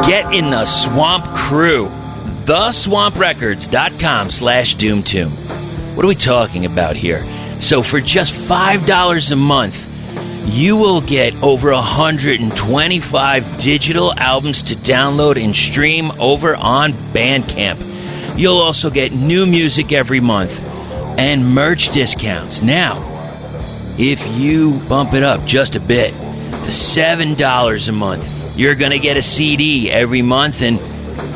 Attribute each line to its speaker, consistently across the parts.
Speaker 1: Get in the Swamp Krewe. theswamprecords.com/doomtomb. What are we talking about here? So for just $5 a month, you will get over 125 digital albums to download and stream over on Bandcamp. You'll also get new music every month and merch discounts. Now, if you bump it up just a bit to $7 a month, you're going to get a CD every month, and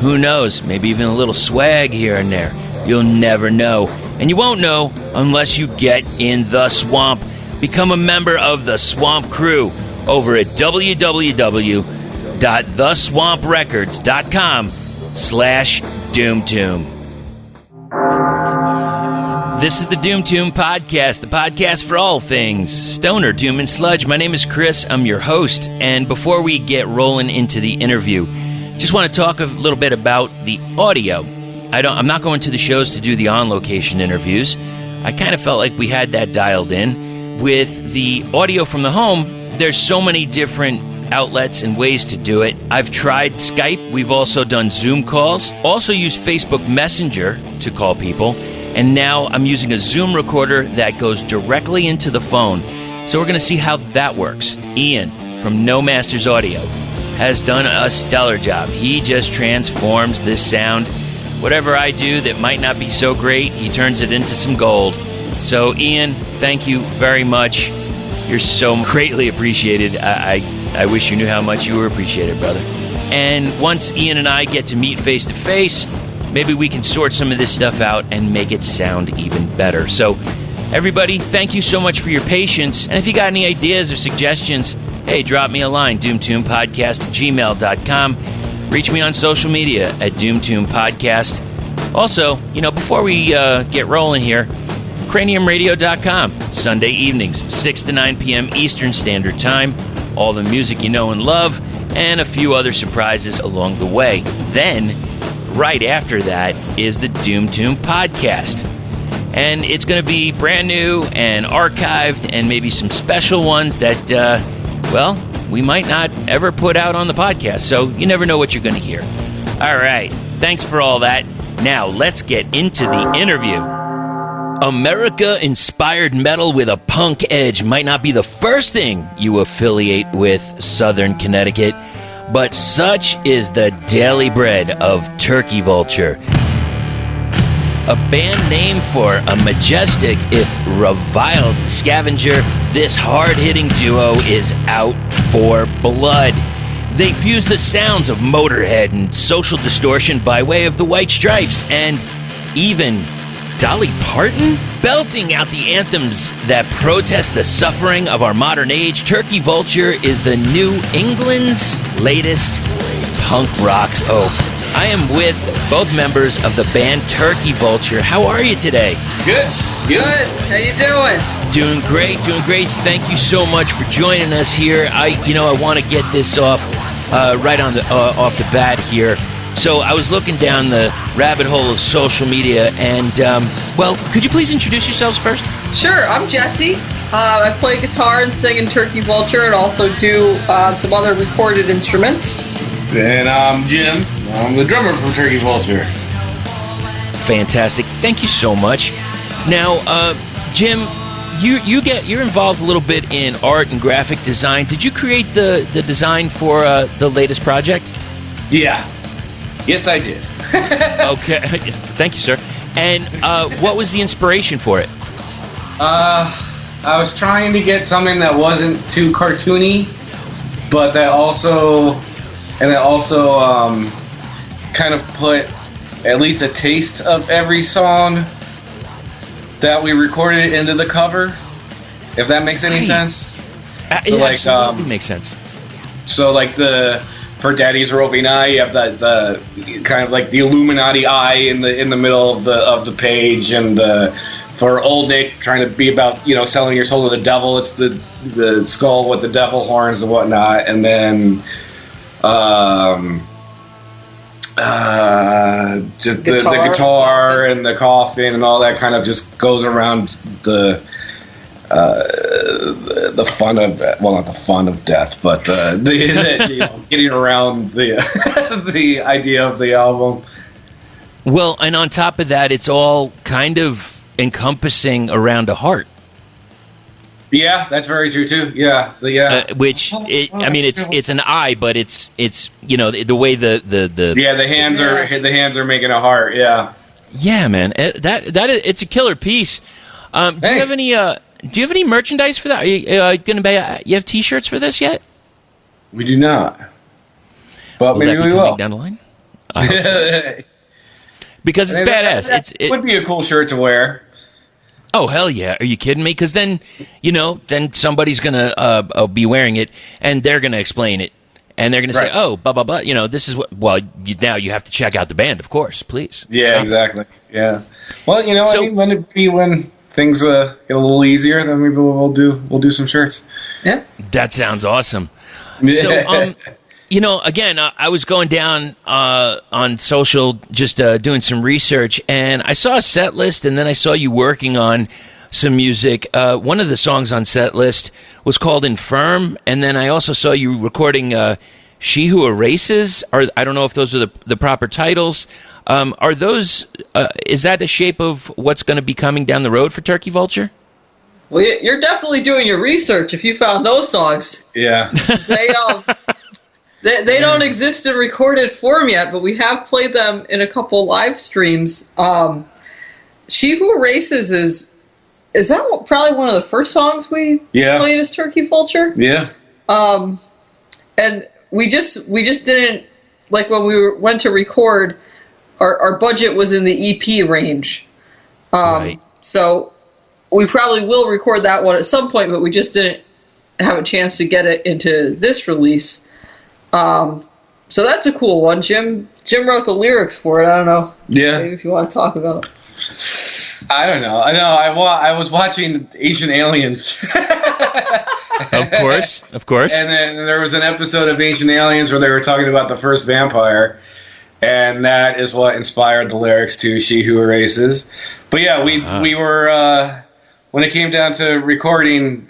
Speaker 1: who knows, maybe even a little swag here and there. You'll never know. And you won't know unless you get in the swamp. Become a member of the Swamp Krewe over at www.theswamprecords.com/doomtomb. This is the Doom Tomb Podcast, the podcast for all things stoner, doom, and sludge. My name is Chris. I'm your host. And before we get rolling into the interview, just want to talk a little bit about the audio. I'm not going to the shows to do the on-location interviews. I kind of felt like we had that dialed in. With the audio from the home, there's so many different outlets and ways to do it. I've tried Skype. We've also done Zoom calls. Also used Facebook Messenger to call people. And now I'm using a Zoom recorder that goes directly into the phone. So we're going to see how that works. Ian from No Masters Audio has done a stellar job. He just transforms this sound. Whatever I do that might not be so great, he turns it into some gold. So Ian, thank you very much. You're so greatly appreciated. I wish you knew how much you were appreciated, brother. And once Ian and I get to meet face to face, maybe we can sort some of this stuff out and make it sound even better. So everybody, thank you so much for your patience. And if you got any ideas or suggestions, hey, drop me a line, doomtombpodcast@gmail.com. Reach me on social media at doomtombpodcast. Also, before we get rolling here, craniumradio.com, Sunday evenings, 6 to 9 p.m. Eastern Standard Time. All the music you know and love, and a few other surprises along the way. Then, right after that, is the Doom Tomb Podcast. And it's going to be brand new and archived, and maybe some special ones that, we might not ever put out on the podcast. So you never know what you're going to hear. All right. Thanks for all that. Now, let's get into the interview. America-inspired metal with a punk edge might not be the first thing you affiliate with Southern Connecticut, but such is the daily bread of Turkey Vulture. A band name for a majestic, if reviled, scavenger, this hard-hitting duo is out for blood. They fuse the sounds of Motorhead and Social Distortion by way of the White Stripes, and even Dolly Parton? Belting out the anthems that protest the suffering of our modern age, Turkey Vulture is the New England's latest punk rock hope. I am with both members of the band Turkey Vulture. How are you today?
Speaker 2: Good. How you doing?
Speaker 1: Doing great. Thank you so much for joining us here. I want to get this off right on the off the bat here. So I was looking down the rabbit hole of social media, and could you please introduce yourselves first?
Speaker 2: Sure. I'm Jesse. I play guitar and sing in Turkey Vulture, and also do some other recorded instruments.
Speaker 3: And I'm Jim. I'm the drummer from Turkey Vulture.
Speaker 1: Fantastic. Thank you so much. Now, Jim, you're involved a little bit in art and graphic design. Did you create the design for the latest project?
Speaker 3: Yeah. Yes, I did.
Speaker 1: Okay. Thank you, sir. And what was the inspiration for it?
Speaker 3: I was trying to get something that wasn't too cartoony, but that also kind of put at least a taste of every song that we recorded into the cover, if that makes any sense.
Speaker 1: So, absolutely makes sense.
Speaker 3: So, for Daddy's Roving Eye, you have the kind of like the Illuminati eye in the middle of the page, and for Old Nick trying to be about selling your soul to the devil, it's the skull with the devil horns and whatnot, and then just the guitar and the coffin and all that kind of just goes around the the fun of, well, not the fun of death, but getting around the the idea of the album.
Speaker 1: Well, and on top of that, it's all kind of encompassing around a heart.
Speaker 3: Yeah, that's very true too. Yeah,
Speaker 1: it's an eye, but it's the way the
Speaker 3: the hands are making a heart. Yeah.
Speaker 1: Yeah, man, that it's a killer piece. Do you have any merchandise for that? Are you going to buy? You have T-shirts for this yet?
Speaker 3: We do not, but maybe we will
Speaker 1: down the line. Because it's badass.
Speaker 3: It would be a cool shirt to wear.
Speaker 1: Oh, hell yeah. Are you kidding me? Because then somebody's going to be wearing it, and they're going to explain it. And they're going to say, oh, blah, blah, blah. This is what... Well, now you have to check out the band, of course, please.
Speaker 3: Yeah, exactly. Yeah. Well, when things get a little easier, then maybe we'll do some shirts. Yeah.
Speaker 1: That sounds awesome. So, again, I was going down on social, just doing some research, and I saw a set list, and then I saw you working on some music. One of the songs on set list was called Infirm, and then I also saw you recording She Who Erases. I don't know if those are the proper titles. Are those? Is that the shape of what's going to be coming down the road for Turkey Vulture?
Speaker 2: Well, you're definitely doing your research if you found those songs.
Speaker 3: Yeah.
Speaker 2: They don't exist in recorded form yet, but we have played them in a couple live streams. She Who Erases is that probably one of the first songs we played as Turkey Vulture?
Speaker 3: Yeah.
Speaker 2: And we just didn't, like, when we went to record, our budget was in the EP range.
Speaker 1: Right.
Speaker 2: So we probably will record that one at some point, but we just didn't have a chance to get it into this release. So that's a cool one. Jim wrote the lyrics for it. I don't know.
Speaker 3: Yeah.
Speaker 2: Maybe if you want to talk about it.
Speaker 3: I don't know. I was watching Ancient Aliens.
Speaker 1: Of course.
Speaker 3: And then there was an episode of Ancient Aliens where they were talking about the first vampire, and that is what inspired the lyrics to She Who Erases. But yeah, we were when it came down to recording,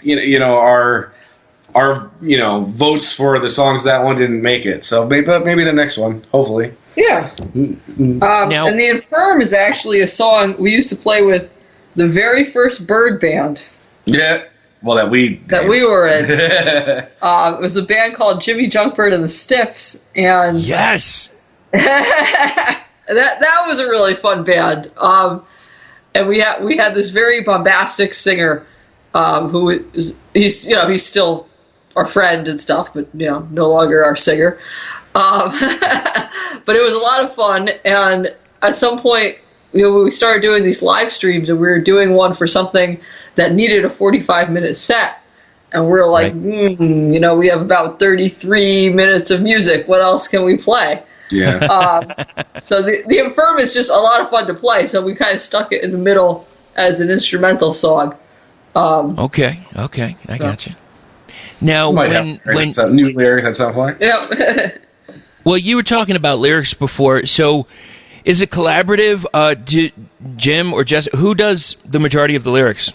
Speaker 3: our votes for the songs, that one didn't make it. So maybe the next one, hopefully.
Speaker 2: Yeah. And the Infirm is actually a song we used to play with the very first Bird band.
Speaker 3: Yeah. Well, that we
Speaker 2: were in. It was a band called Jimmy Junkbird and the Stiffs, and
Speaker 1: yes,
Speaker 2: that was a really fun band. And we had this very bombastic singer, who is he's still our friend and stuff, but no longer our singer. But it was a lot of fun, and at some point, we started doing these live streams, and we were doing one for something that needed a 45-minute set, and we're like, right. We have about 33 minutes of music. What else can we play?
Speaker 3: Yeah.
Speaker 2: So the Infirm is just a lot of fun to play, so we kind of stuck it in the middle as an instrumental song.
Speaker 1: Okay, I got you. Now, when
Speaker 3: some new lyrics at some point.
Speaker 2: Yeah.
Speaker 1: Well, you were talking about lyrics before, so is it collaborative? Jim or Jess, who does the majority of the lyrics?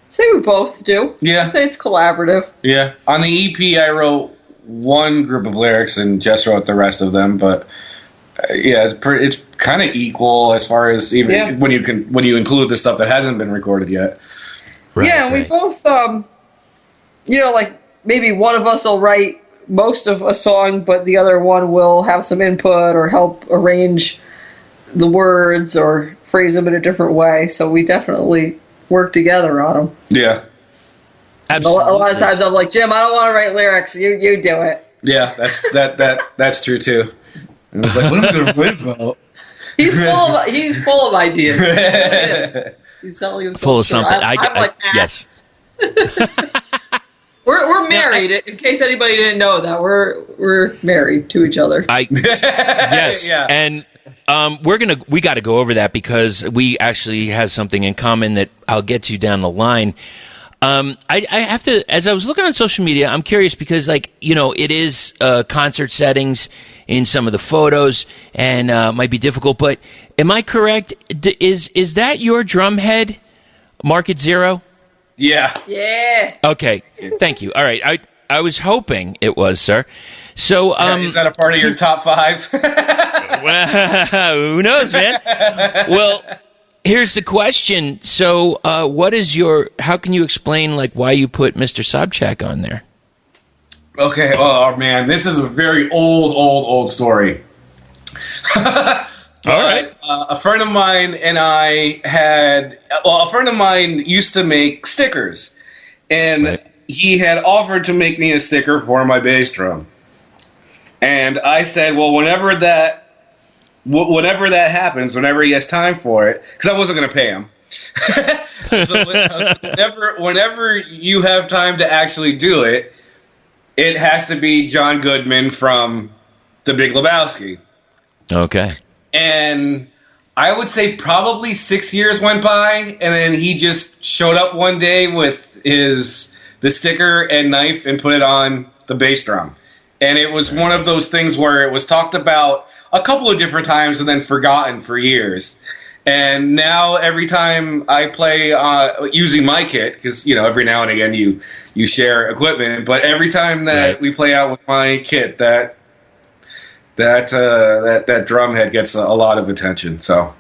Speaker 2: I'd say we both do.
Speaker 3: Yeah.
Speaker 2: I'd say it's collaborative.
Speaker 3: Yeah. On the EP, I wrote one group of lyrics, and Jess wrote the rest of them. But it's kind of equal as far as even when you include the stuff that hasn't been recorded yet.
Speaker 2: Right, yeah, we both, like maybe one of us will write most of a song, but the other one will have some input or help arrange the words or phrase them in a different way. So we definitely work together on them.
Speaker 3: Yeah.
Speaker 2: Absolutely. A lot of times I'm like, Jim, I don't want to write lyrics. You do it.
Speaker 3: Yeah, that's true too. And it's like, what am I going to write about?
Speaker 2: He's full of ideas. He really is. He's telling himself
Speaker 1: full of something.
Speaker 2: I'm like,
Speaker 1: yes.
Speaker 2: We're married. In case anybody didn't know that, we're married to each other.
Speaker 1: Yes. Yeah. And we got to go over that because we actually have something in common that I'll get to down the line. I have to, as I was looking on social media, I'm curious because, it is concert settings in some of the photos and might be difficult, but am I correct? Is that your drum head, Market Zero?
Speaker 3: Yeah.
Speaker 2: Yeah.
Speaker 1: Okay, thank you. All right, I was hoping it was, sir. So,
Speaker 3: Is that a part of your top 5?
Speaker 1: well, who knows, man? Well, here's the question. So, how can you explain, like, why you put Mr. Sobchak on there?
Speaker 3: Okay, oh man, this is a very old story.
Speaker 1: All right.
Speaker 3: A friend of mine and I a friend of mine used to make stickers, and he had offered to make me a sticker for my bass drum. And I said, well, whenever that happens, whenever he has time for it, because I wasn't going to pay him. So whenever you have time to actually do it, it has to be John Goodman from The Big Lebowski.
Speaker 1: Okay.
Speaker 3: And I would say probably 6 years went by, and then he just showed up one day with the sticker and knife and put it on the bass drum. And it was one of those things where it was talked about a couple of different times and then forgotten for years. And now every time I play using my kit, because every now and again you share equipment, but every time that we play out with my kit, that drum head gets a lot of attention. So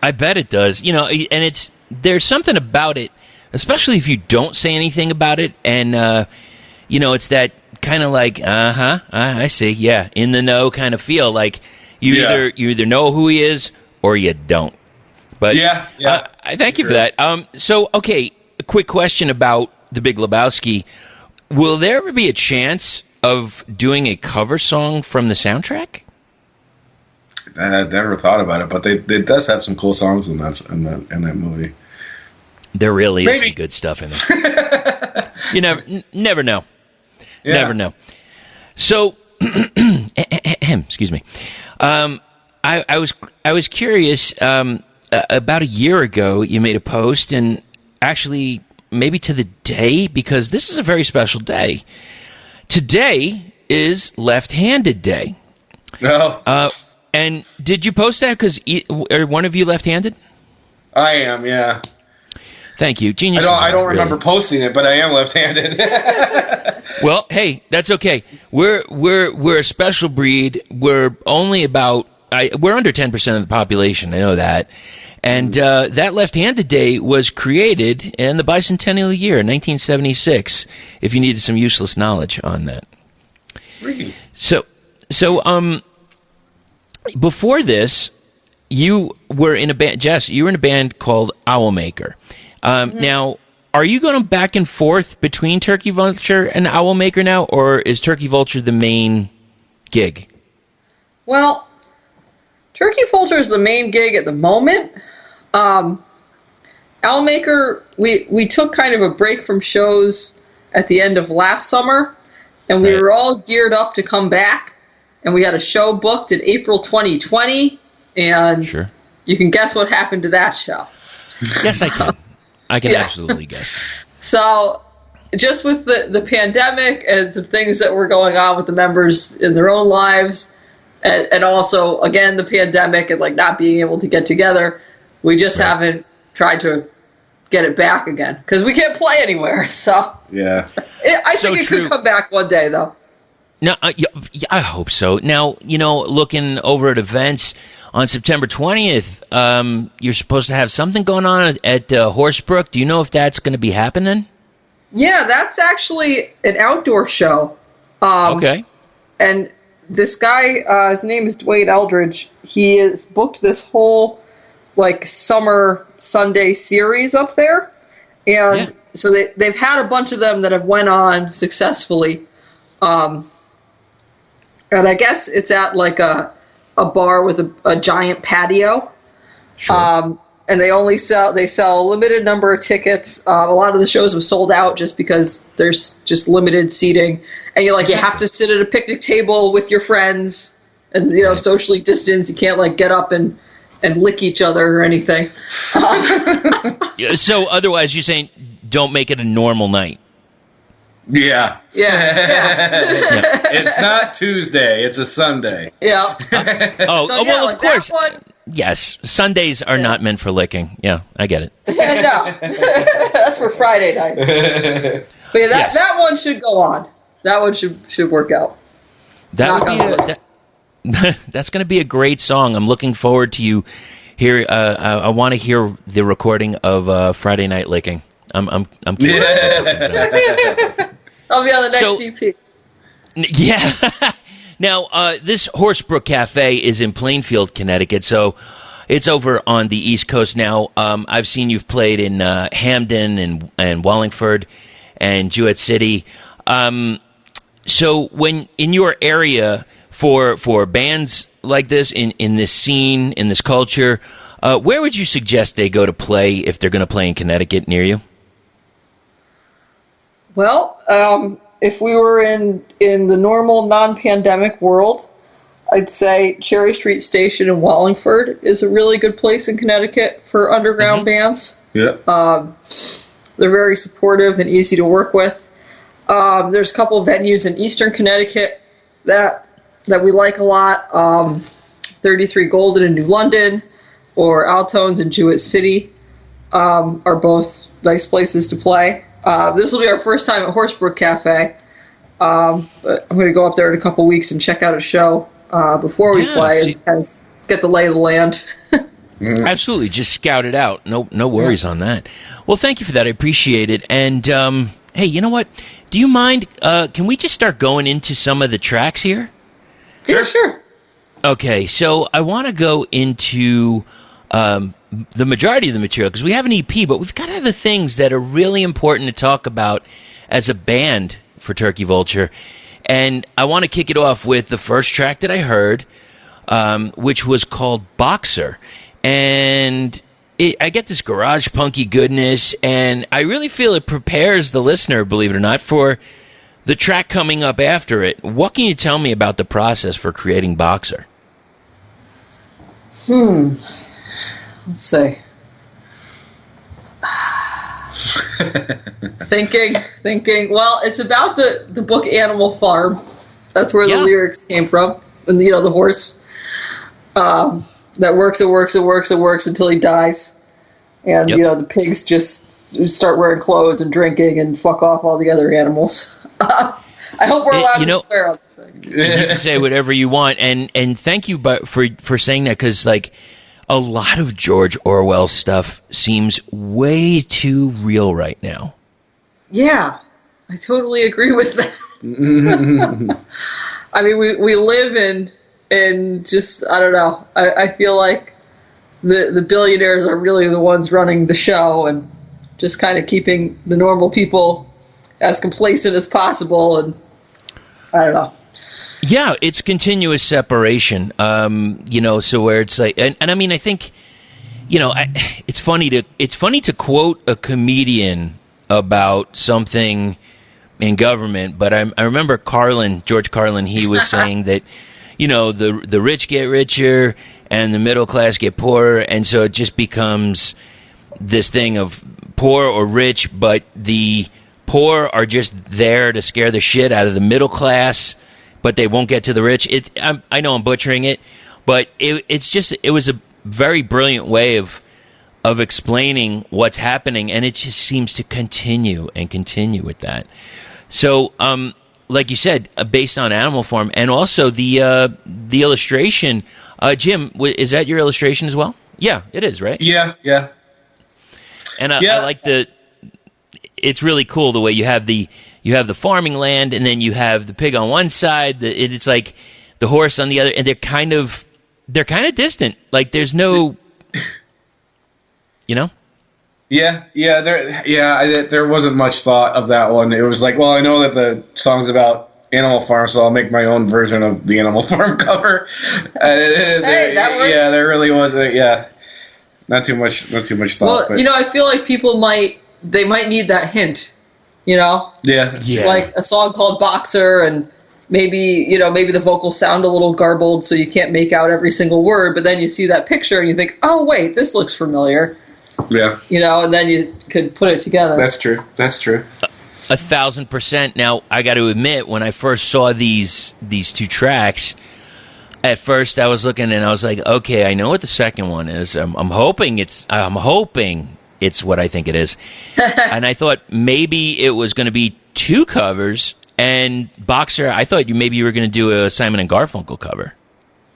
Speaker 1: I bet it does. And there's something about it, especially if you don't say anything about it, and it's that kind of like, I see, yeah, in the know kind of feel. Like you either know who he is or you don't. But I thank you for that. So, okay, a quick question about The Big Lebowski. Will there ever be a chance of doing a cover song from the soundtrack?
Speaker 3: I never thought about it, but it does have some cool songs in that movie.
Speaker 1: There really is some good stuff in there. You never know. Yeah. Never know. So, excuse me. I was curious. About a year ago, you made a post, and actually, maybe to the day, because this is a very special day. Today is Left-Handed Day.
Speaker 3: No.
Speaker 1: And did you post that because are one of you left-handed?
Speaker 3: I am, yeah.
Speaker 1: Thank you. Genius.
Speaker 3: I don't remember posting it, but I am left-handed.
Speaker 1: Well, hey, that's okay. We're a special breed. We're only we're under 10% of the population. I know that. And that Left-Handed Day was created in the bicentennial year, 1976, if you needed some useless knowledge on that.
Speaker 3: Really?
Speaker 1: So, before this, you were in a band, Jess, you were in a band called Owlmaker. Now, are you going back and forth between Turkey Vulture and Owlmaker now, or is Turkey Vulture the main gig?
Speaker 2: Well, Turkey Vulture is the main gig at the moment. Owlmaker, we took kind of a break from shows at the end of last summer, and we were all geared up to come back, and we had a show booked in April 2020, and you can guess what happened to that show.
Speaker 1: Yes, I can. I can absolutely guess.
Speaker 2: So, just with the pandemic and some things that were going on with the members in their own lives, and also, again, the pandemic and like not being able to get together, we just haven't tried to get it back again because we can't play anywhere. So
Speaker 3: yeah,
Speaker 2: I think it could come back one day, though.
Speaker 1: No, I hope so. Now, looking over at events on September 20th, you're supposed to have something going on at Horsebrook. Do you know if that's going to be happening? Yeah,
Speaker 2: that's actually an outdoor show.
Speaker 1: Okay.
Speaker 2: And this guy, his name is Dwayne Eldridge. He has booked this whole summer Sunday series up there, and so they've had a bunch of them that have went on successfully. And I guess it's at a bar with a giant patio.
Speaker 1: Sure.
Speaker 2: And they sell a limited number of tickets. A lot of the shows have sold out just because there's just limited seating. And you have to sit at a picnic table with your friends and, socially distance. You can't get up and lick each other or anything.
Speaker 1: So otherwise you're saying don't make it a normal night.
Speaker 3: Yeah.
Speaker 2: Yeah.
Speaker 3: It's not Tuesday. It's a Sunday.
Speaker 2: Yeah.
Speaker 1: Well, of course. Yes, Sundays are not meant for licking. Yeah, I get it.
Speaker 2: No, that's for Friday nights. But yeah, that one should go on. That one should work out.
Speaker 1: That would be that's going to be a great song. I'm looking forward to you hear. I want to hear the recording of Friday Night Licking. I'm curious.
Speaker 2: I'll be on the next EP.
Speaker 1: Yeah. Now, this Horsebrook Cafe is in Plainfield, Connecticut, so it's over on the East Coast now. I've seen you've played in Hamden and Wallingford and Jewett City. So when in your area for bands like this, in this scene, in this culture, where would you suggest they go to play if they're going to play in Connecticut near you?
Speaker 2: Well, if we were in the normal non-pandemic world, I'd say Cherry Street Station in Wallingford is a really good place in Connecticut for underground bands.
Speaker 3: Yeah.
Speaker 2: They're very supportive and easy to work with. There's a couple of venues in Eastern Connecticut that we like a lot. 33 Golden in New London or Altones in Jewett City are both nice places to play. This will be our first time at Horsebrook Cafe, but I'm going to go up there in a couple weeks and check out a show before we play and get the lay of the land.
Speaker 1: Absolutely, just scout it out. No worries on that. Well, thank you for that. I appreciate it. And hey, you know what? Do you mind? Can we just start going into some of the tracks here?
Speaker 2: Yeah, sure.
Speaker 1: Okay, so I want to go into the majority of the material because we have an EP, but we've got other things that are really important to talk about as a band for Turkey Vulture. And I want to kick it off with the first track that I heard, which was called Boxer. And I get this garage punky goodness, and I really feel it prepares the listener, believe it or not, for the track coming up after it. What can you tell me about the process for creating Boxer?
Speaker 2: Let's see. Thinking. Well, it's about the book Animal Farm. That's where the lyrics came from. And the horse that works until he dies. And the pigs just start wearing clothes and drinking and fuck off all the other animals. I hope we're allowed to swear on this thing.
Speaker 1: You can say whatever you want, and thank you for saying that, because a lot of George Orwell stuff seems way too real right now.
Speaker 2: Yeah, I totally agree with that. I mean, we live in just, I don't know. I feel like the billionaires are really the ones running the show and just kind of keeping the normal people as complacent as possible, and I don't know.
Speaker 1: Yeah, it's continuous separation, so where it's like, and I mean, I think, it's funny to quote a comedian about something in government, but I remember George Carlin, he was saying that, the rich get richer and the middle class get poorer, and so it just becomes this thing of poor or rich, but the poor are just there to scare the shit out of the middle class, but they won't get to the rich. I know I'm butchering it, but it was a very brilliant way of explaining what's happening, and it just seems to continue with that. So, like you said, based on Animal Farm, and also the illustration. Jim, is that your illustration as well? Yeah, it is, right?
Speaker 3: Yeah.
Speaker 1: And I like it's really cool the way you have the farming land, and then you have the pig on one side. It's like the horse on the other, and they're kind of distant. Like there's no,
Speaker 3: Yeah, there wasn't much thought of that one. It was like, well, I know that the song's about Animal Farm, so I'll make my own version of the Animal Farm cover.
Speaker 2: Hey, that works.
Speaker 3: Yeah, there really wasn't. Yeah, not too much thought.
Speaker 2: Well, I feel like people might need that hint.
Speaker 3: Yeah.
Speaker 2: Like a song called Boxer, and maybe the vocals sound a little garbled, so you can't make out every single word. But then you see that picture and you think, oh wait, this looks familiar.
Speaker 3: Yeah.
Speaker 2: And then you could put it together.
Speaker 3: That's true.
Speaker 1: 1,000%. Now, I got to admit, when I first saw these two tracks, At first, I was looking and I was like, okay, I know what the second one is. I'm hoping it's what I think it is. And I thought maybe it was going to be 2 covers. And Boxer, I thought maybe you were going to do a Simon and Garfunkel cover.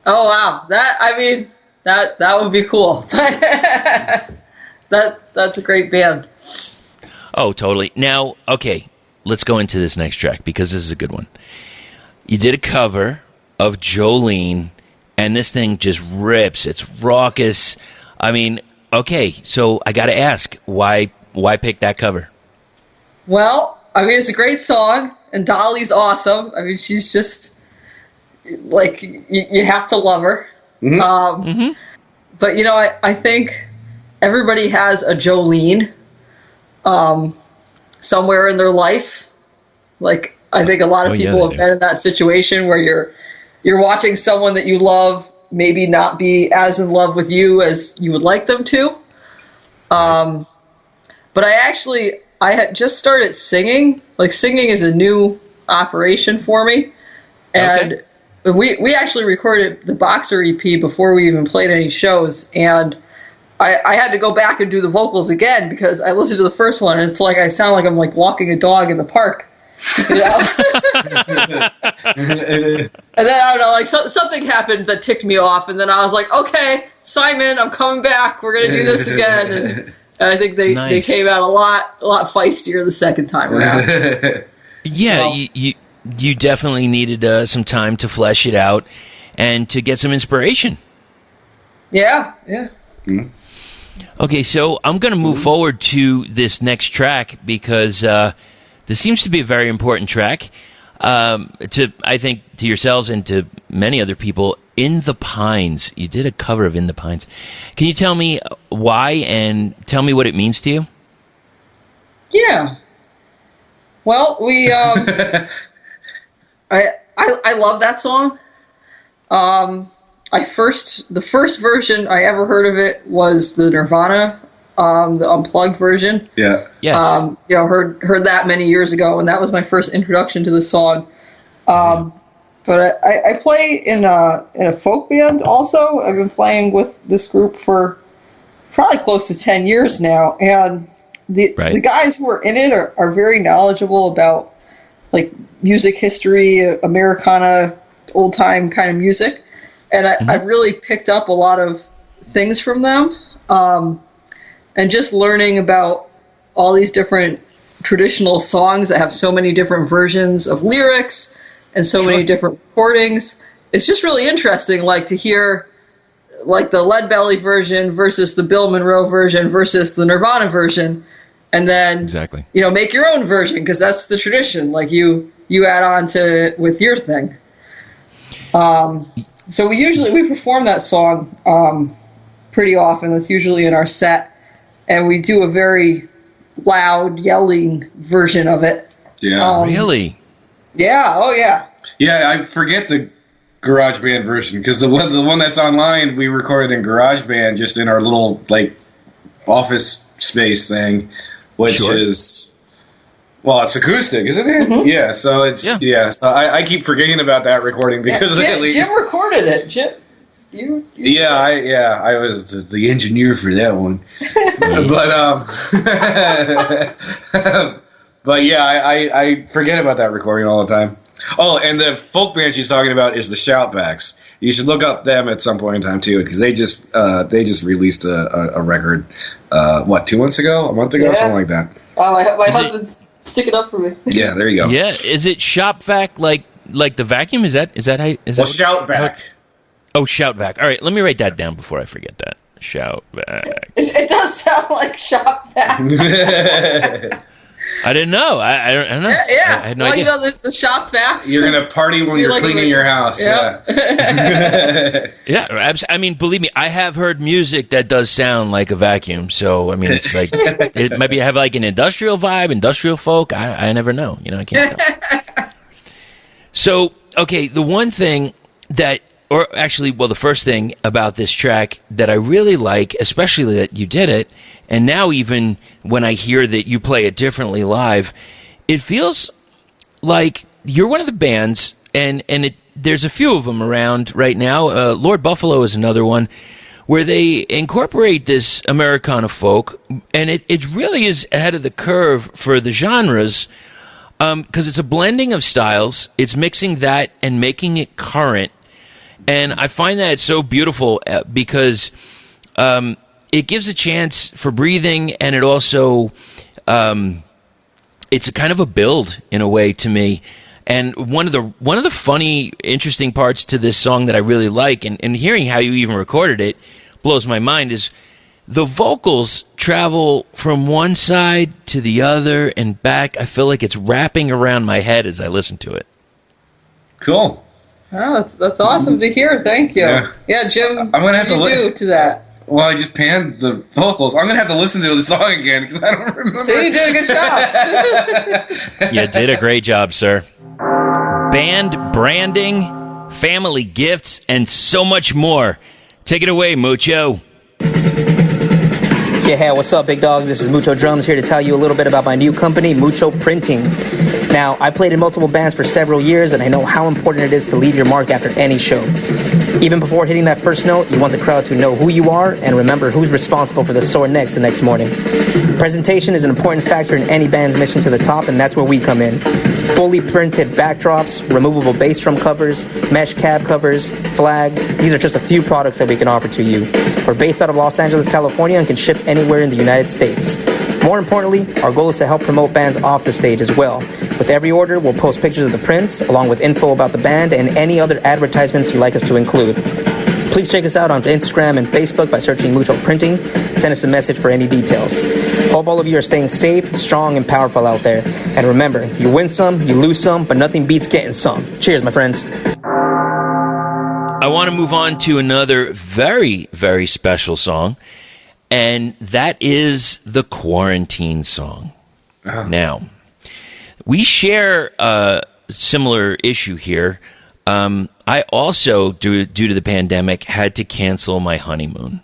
Speaker 2: Oh wow, that would be cool. That's a great band.
Speaker 1: Oh, totally. Now, okay, let's go into this next track because this is a good one. You did a cover of Jolene, and this thing just rips. It's raucous. I mean, okay, so I got to ask, why pick that cover?
Speaker 2: Well, I mean, it's a great song, and Dolly's awesome. I mean, she's just, like, you have to love her. Mm-hmm. But, you know, I think everybody has a Jolene somewhere in their life. Like, I think a lot of people have been in that situation where you're watching someone that you love maybe not be as in love with you as you would like them to. But I had just started singing. Like, singing is a new operation for me. And we actually recorded the Boxer EP before we even played any shows. And I had to go back and do the vocals again because I listened to the first one and it's like I sound like I'm like walking a dog in the park. You know? And then I don't know, like something happened that ticked me off, and then I was like, okay, Simon, I'm coming back. We're gonna do this again. And I think they came out a lot feistier the second time around.
Speaker 1: Yeah, so, you definitely needed some time to flesh it out and to get some inspiration.
Speaker 2: Yeah.
Speaker 3: Mm-hmm.
Speaker 1: Okay, so I'm going to move forward to this next track because this seems to be a very important track I think, to yourselves and to many other people. In the Pines. You did a cover of In the Pines. Can you tell me why and tell me what it means to you?
Speaker 2: Yeah. Well, we I love that song. The first version I ever heard of it was the Nirvana, the unplugged version.
Speaker 3: Yeah.
Speaker 1: Yes.
Speaker 2: Heard that many years ago, and that was my first introduction to the song. But I play in a folk band also. I've been playing with this group for probably close to 10 years now, and the guys who are in it are very knowledgeable about like music history, Americana, old time kind of music, and I've really picked up a lot of things from them, and just learning about all these different traditional songs that have so many different versions of lyrics and so many different recordings. It's just really interesting, like, to hear like the Lead Belly version versus the Bill Monroe version versus the Nirvana version, and then make your own version, because that's the tradition. Like you add on to with your thing. So we perform that song pretty often. That's usually in our set, and we do a very loud yelling version of it.
Speaker 3: Yeah.
Speaker 1: Really?
Speaker 2: Yeah. Oh yeah.
Speaker 3: Yeah, I forget the GarageBand version, because the one that's online we recorded in GarageBand, just in our little like office space thing, which is, well, it's acoustic, isn't it? Mm-hmm. Yeah, so it's So I keep forgetting about that recording because
Speaker 2: Jim recorded it. Jim,
Speaker 3: I was the engineer for that one, but yeah, I forget about that recording all the time. Oh, and the folk band she's talking about is the Shoutbacks. You should look up them at some point in time too, because they just released a record. 2 months ago, a month ago, something like that.
Speaker 2: My husband's sticking up for me.
Speaker 3: Yeah, there you go.
Speaker 1: Yeah, is it Shopvac like the vacuum? Is that how?
Speaker 3: Shoutback.
Speaker 1: Oh, Shoutvac. All right, let me write that down before I forget that. Shoutvac.
Speaker 2: It does sound like Shopvac.
Speaker 1: I didn't know. I don't know.
Speaker 2: Yeah.
Speaker 1: I had no idea.
Speaker 2: The shop facts.
Speaker 3: You're going to party when you're cleaning your house. Yeah.
Speaker 1: Yeah. I mean, believe me, I have heard music that does sound like a vacuum. So, I mean, it's like, it maybe have like an industrial vibe, industrial folk. I never know. I can't tell. So, okay, the one thing the first thing about this track that I really like, especially that you did it, and now even when I hear that you play it differently live, it feels like you're one of the bands, and there's a few of them around right now. Lord Buffalo is another one where they incorporate this Americana folk, and it really is ahead of the curve for the genres, because it's a blending of styles. It's mixing that and making it current, and I find that so beautiful because it gives a chance for breathing, and it also it's a kind of a build in a way to me. And one of the funny, interesting parts to this song that I really like, and hearing how you even recorded it blows my mind, is the vocals travel from one side to the other and back. I feel like it's wrapping around my head as I listen to it.
Speaker 3: Cool.
Speaker 2: Oh, that's awesome to hear. Thank you. Yeah, Jim. I'm gonna have to do to that.
Speaker 3: Well, I just panned the vocals. I'm going to have to listen to the song again because I don't remember.
Speaker 2: See, you did a good job.
Speaker 1: You did a great job, sir. Band branding, family gifts, and so much more. Take it away, Mucho.
Speaker 4: Yeah, what's up, big dogs? This is Mucho Drums here to tell you a little bit about my new company, Mucho Printing. Now, I played in multiple bands for several years, and I know how important it is to leave your mark after any show. Even before hitting that first note, you want the crowd to know who you are and remember who's responsible for the sore necks the next morning. Presentation is an important factor in any band's mission to the top, and that's where we come in. Fully printed backdrops, removable bass drum covers, mesh cab covers, flags. These are just a few products that we can offer to you. We're based out of Los Angeles, California, and can ship anywhere in the United States. More importantly, our goal is to help promote bands off the stage as well. With every order, we'll post pictures of the prints, along with info about the band and any other advertisements you'd like us to include. Please check us out on Instagram and Facebook by searching Mucho Printing. Send us a message for any details. Hope all of you are staying safe, strong, and powerful out there. And remember, you win some, you lose some, but nothing beats getting some. Cheers, my friends.
Speaker 1: I want to move on to another very, very special song, and that is the Quarantine song. Now, we share a similar issue here. I also, due to the pandemic, had to cancel my honeymoon.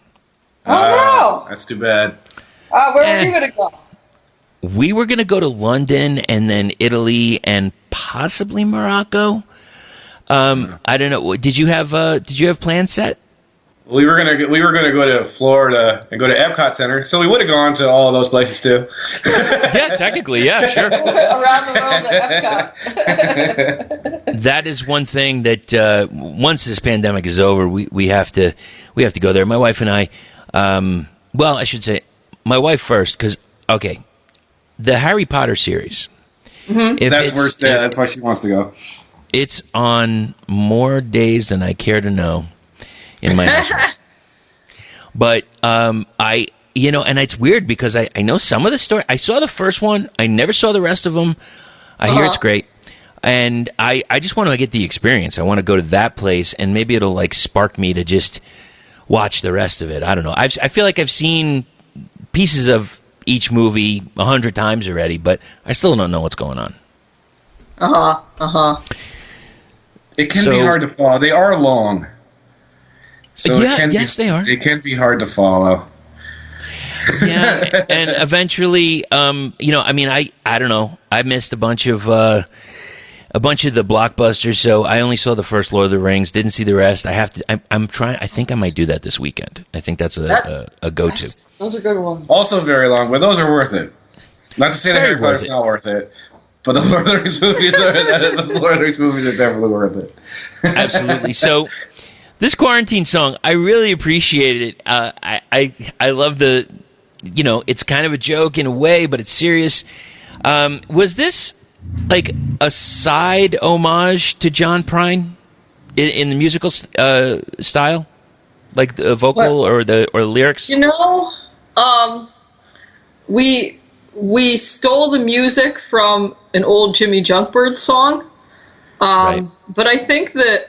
Speaker 2: Oh, no!
Speaker 3: That's too bad.
Speaker 2: Where were you going to go?
Speaker 1: We were going to go to London and then Italy and possibly Morocco. I don't know. Did you have plans set?
Speaker 3: We were gonna go to Florida and go to Epcot Center, so we would have gone to all of those places too.
Speaker 1: Yeah, technically, yeah, sure.
Speaker 2: Around the world at Epcot.
Speaker 1: That is one thing that once this pandemic is over, we have to go there. My wife and I, well, I should say my wife first, because the Harry Potter series.
Speaker 2: Mm-hmm.
Speaker 3: That's why she wants to go.
Speaker 1: It's on more days than I care to know in my house. But and it's weird because I know some of the story. I saw the first one. I never saw the rest of them. I hear it's great. And I just want to get the experience. I want to go to that place, and maybe it'll spark me to just watch the rest of it. I don't know. I feel like I've seen pieces of each movie 100 times already, but I still don't know what's going on.
Speaker 3: It can be hard to follow. They are long. So they are. They can be hard to follow.
Speaker 1: Yeah, and eventually, I don't know. I missed a bunch of the blockbusters, so I only saw the first Lord of the Rings. Didn't see the rest. I'm trying. I think I might do that this weekend. I think that's a go-to.
Speaker 2: Those are good ones.
Speaker 3: Also very long, but those are worth it. Not to say that Harry Potter's not worth it. But the Lord of the Rings movies are definitely worth it.
Speaker 1: Absolutely. So, this Quarantine song, I really appreciated it. I love the, it's kind of a joke in a way, but it's serious. Was this a side homage to John Prine in the musical style, like the vocal or the lyrics?
Speaker 2: We stole the music from an old Jimmy Junkbird song,
Speaker 1: right.
Speaker 2: But I think that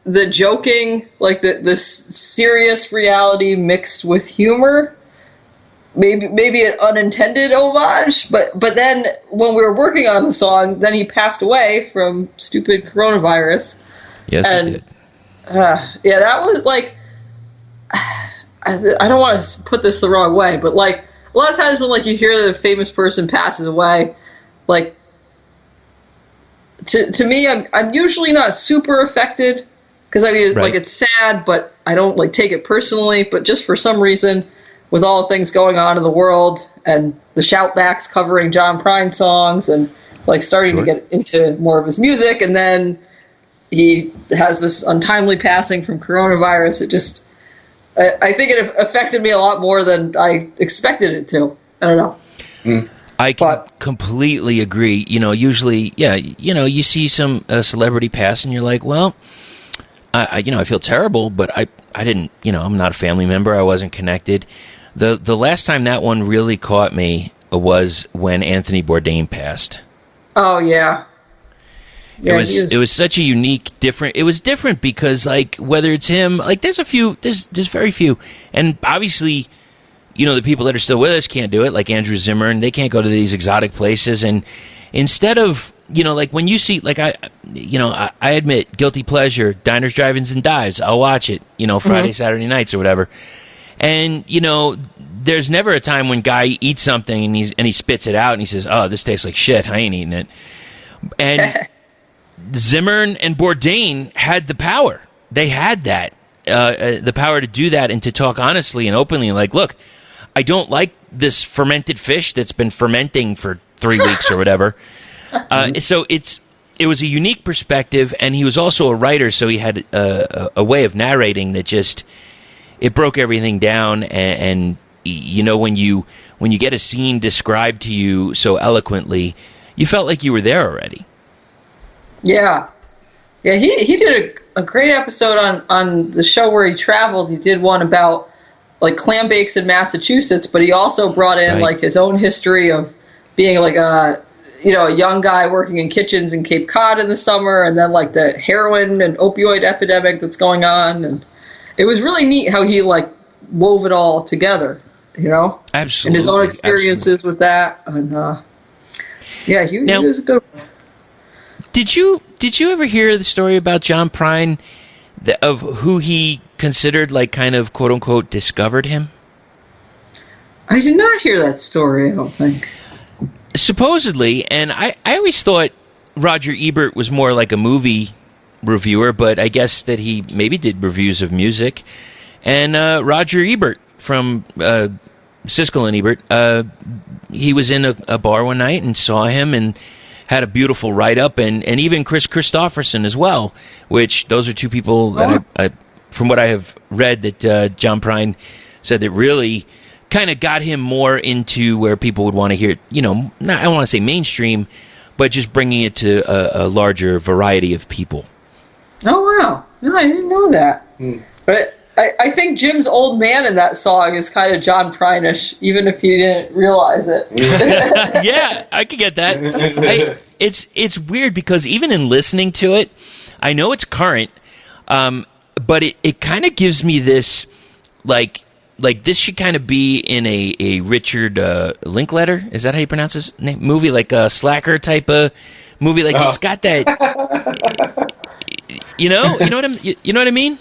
Speaker 2: the joking, the serious reality mixed with humor, maybe an unintended homage. But then when we were working on the song, then he passed away from stupid coronavirus.
Speaker 1: Yes, he did.
Speaker 2: Yeah, that was I don't want to put this the wrong way, but a lot of times when you hear that a famous person passes away, to me, I'm usually not super affected because I mean, like, it's sad, but I don't like take it personally. But just for some reason, with all the things going on in the world and the shoutbacks covering John Prine songs and like starting to get into more of his music, and then he has this untimely passing from coronavirus. It just, I think it affected me a lot more than I expected it to. I don't know.
Speaker 1: I completely agree. You know, usually, you see some celebrity pass and you're like, well, I feel terrible, but I didn't, I'm not a family member. I wasn't connected. The last time that one really caught me was when Anthony Bourdain passed.
Speaker 2: Oh, yeah.
Speaker 1: It was such a unique, different. It was different because, like, whether it's him, like, there's very few, and obviously, the people that are still with us can't do it, like Andrew Zimmern. They can't go to these exotic places, and instead of, like when you see, like I admit, guilty pleasure, diners, drive-ins, and dives. I'll watch it, Friday, Saturday nights or whatever, and there's never a time when Guy eats something and he spits it out and he says, "Oh, this tastes like shit. I ain't eating it," and Zimmern and Bourdain had the power. They had that, the power to do that and to talk honestly and openly. Like, look, I don't like this fermented fish that's been fermenting for 3 weeks or whatever. So it was a unique perspective, and he was also a writer, so he had a way of narrating that just, it broke everything down. And when you get a scene described to you so eloquently, you felt like you were there already.
Speaker 2: Yeah. Yeah, he did a great episode on the show where he traveled. He did one about, like, clam bakes in Massachusetts, but he also brought in, like, his own history of being, like, a young guy working in kitchens in Cape Cod in the summer, and then, like, the heroin and opioid epidemic that's going on. And it was really neat how he, like, wove it all together, Absolutely. And his own experiences with that. And, he was a good one.
Speaker 1: Did you ever hear the story about John Prine, of who he considered, like, kind of quote unquote discovered him?
Speaker 2: I did not hear that story, I don't think.
Speaker 1: Supposedly, and I always thought Roger Ebert was more like a movie reviewer, but I guess that he maybe did reviews of music. And Roger Ebert from Siskel and Ebert, he was in a bar one night and saw him and had a beautiful write-up, and even Chris Christopherson as well, which those are two people that I from what I have read, that John Prine said that really kind of got him more into where people would want to hear, I don't want to say mainstream, but just bringing it to a larger variety of people.
Speaker 2: Oh, wow. No, I didn't know that. But I think Jim's old man in that song is kind of John Prine-ish, even if you didn't realize it.
Speaker 1: Yeah, I could get that. It's weird because even in listening to it, I know it's current, but it kind of gives me this, like this should kind of be in a Richard Linklater, is that how you pronounce his name? Movie, like a Slacker type of movie, like it's got that, you know what I mean?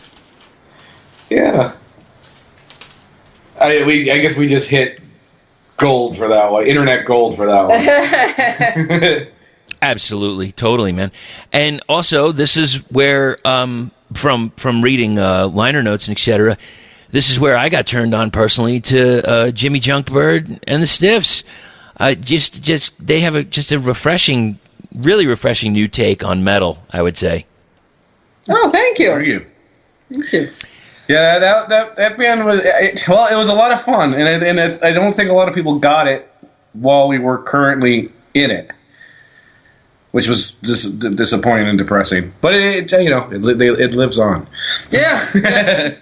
Speaker 3: Yeah. I guess we just hit gold for that one. Internet gold for that one.
Speaker 1: Absolutely, totally, man. And also, this is where, from reading liner notes and etc., this is where I got turned on personally to Jimmy Junkbird and the Stiffs. They have a refreshing, really refreshing new take on metal, I would say.
Speaker 2: Oh, thank you.
Speaker 3: Thank you. Yeah, that band was, it was a lot of fun, and I don't think a lot of people got it while we were currently in it, which was disappointing and depressing. But it lives on.
Speaker 2: Yeah.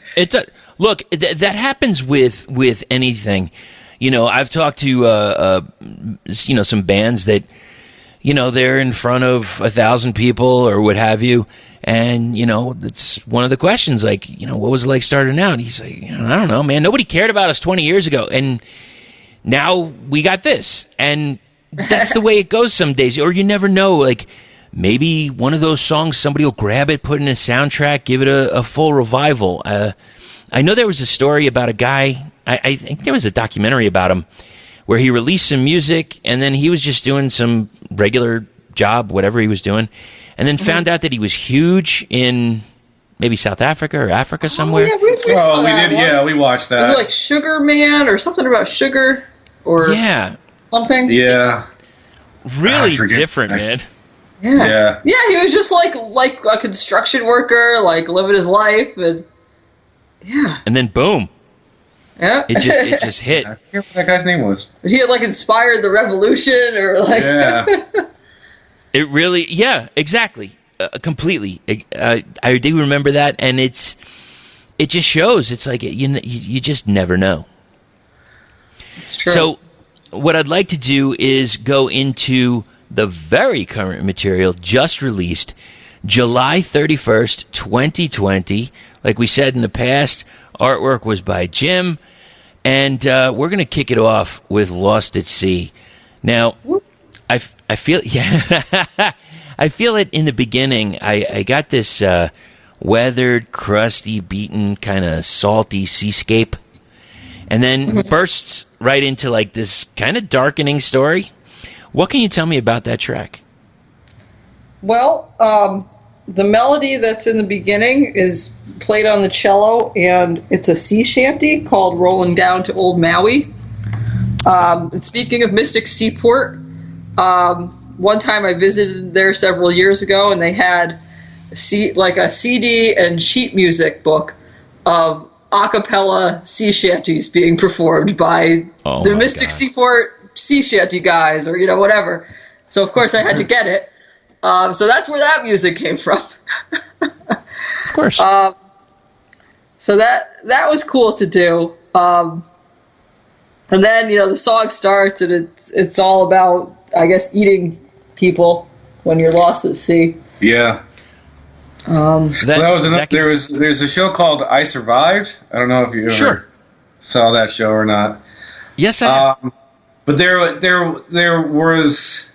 Speaker 1: Look, that happens with anything. I've talked to some bands that they're in front of 1,000 people or what have you. And, it's one of the questions, like, what was it like starting out? And he's like, I don't know, man. Nobody cared about us 20 years ago. And now we got this. And that's the way it goes some days. Or you never know, like, maybe one of those songs, somebody will grab it, put it in a soundtrack, give it a full revival. I know there was a story about a guy, I think there was a documentary about him, where he released some music, and then he was just doing some regular job, whatever he was doing, and then found out that he was huge in maybe South Africa or Africa somewhere.
Speaker 2: Oh, yeah,
Speaker 3: we did. Yeah, we watched that.
Speaker 2: Was it like Sugar Man or something about sugar or something?
Speaker 3: Yeah.
Speaker 1: Really different, man.
Speaker 2: Yeah. Yeah, he was just like a construction worker, like living his life, and
Speaker 1: and then boom.
Speaker 2: Yeah.
Speaker 1: It just hit.
Speaker 3: I forget what that guy's name was.
Speaker 2: But he had like inspired the revolution, or like.
Speaker 3: Yeah.
Speaker 1: It really, exactly, completely. I do remember that, and it just shows. It's like you just never know.
Speaker 2: It's true.
Speaker 1: So, what I'd like to do is go into the very current material just released, July 31st, 2020. Like we said in the past, artwork was by Jim, and we're going to kick it off with Lost at Sea. Now, I feel, I feel it in the beginning. I got this weathered, crusty, beaten, kind of salty seascape, and then bursts right into like this kind of darkening story. What can you tell me about that track?
Speaker 2: Well, the melody that's in the beginning is played on the cello, and it's a sea shanty called Rolling Down to Old Maui. And speaking of Mystic Seaport, one time I visited there several years ago, and they had a CD and sheet music book of a cappella sea shanties being performed by the Mystic Seaport sea shanty guys, or whatever. So of course I had to get it. So that's where that music came from.
Speaker 1: Of course.
Speaker 2: So that was cool to do. And then the song starts, and it's all about, I guess, eating people when you're lost at sea.
Speaker 3: Yeah. There's a show called I Survived. I don't know if you ever saw that show or not.
Speaker 1: Yes, I have.
Speaker 3: But there was.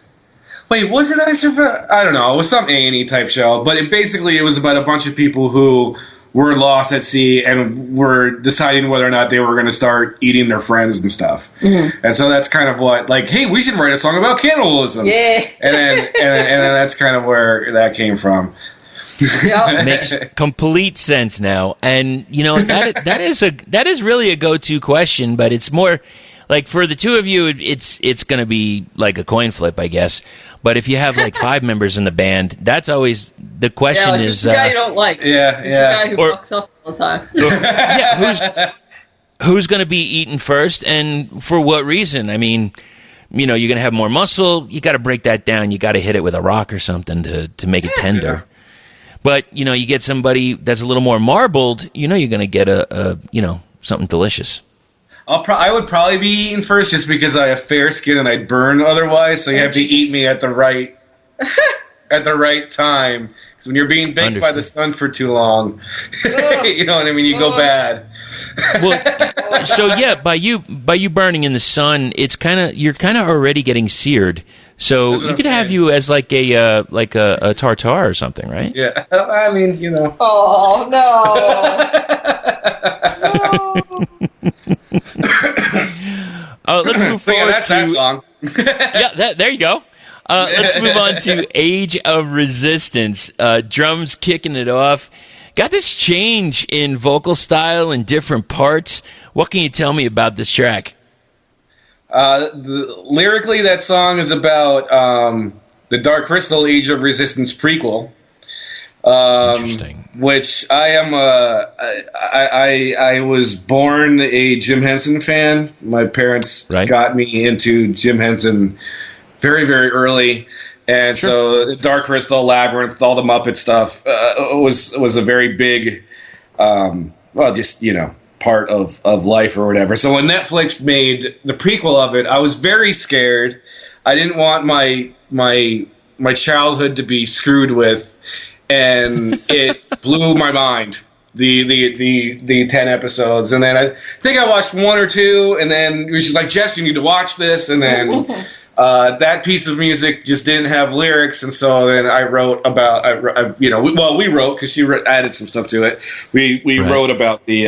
Speaker 3: Wait, was it I Survived? I don't know. It was some A&E type show, but it was about a bunch of people who were lost at sea and were deciding whether or not they were going to start eating their friends and stuff. Mm-hmm. And so that's kind of what, like, hey, we should write a song about cannibalism. Yeah. And then that's kind of where that came from.
Speaker 2: Yeah.
Speaker 1: Makes complete sense now. And that is really a go-to question, but it's more like for the two of you, it's going to be like a coin flip, I guess. But if you have like 5 members in the band, that's always the question. Is
Speaker 2: the guy you don't like?
Speaker 3: Yeah,
Speaker 2: the guy who fucks up all the time.
Speaker 1: Who's going to be eaten first, and for what reason? I mean, you're going to have more muscle. You got to break that down. You got to hit it with a rock or something to make it tender. Yeah. But you get somebody that's a little more marbled. You're going to get a something delicious.
Speaker 3: I would probably be eaten first just because I have fair skin and I'd burn otherwise. So you have to eat me at the right time. Because when you're being baked by the sun for too long, you know what I mean. You go bad.
Speaker 1: Well, so yeah, by you burning in the sun, you're kind of already getting seared. So you could have you as like a tartare or something, right?
Speaker 3: Yeah, I mean,
Speaker 2: Oh no.
Speaker 1: Let's move forward
Speaker 3: that's that song.
Speaker 1: There you go. Let's move on to Age of Resistance. Drums kicking it off. Got this change in vocal style in different parts. What can you tell me about this track?
Speaker 3: Lyrically, that song is about the Dark Crystal Age of Resistance prequel.
Speaker 1: Interesting.
Speaker 3: Which I am I was born a Jim Henson fan. My parents got me into Jim Henson very, very early. And so Dark Crystal, Labyrinth, all the Muppet stuff was a very big, part of life or whatever. So when Netflix made the prequel of it, I was very scared. I didn't want my childhood to be screwed with. And it blew my mind, the 10 episodes. And then I think I watched 1 or 2, and then it was just like, Jess, you need to watch this. And then that piece of music just didn't have lyrics, and so then I wrote about, we wrote, because she added some stuff to it. We wrote about the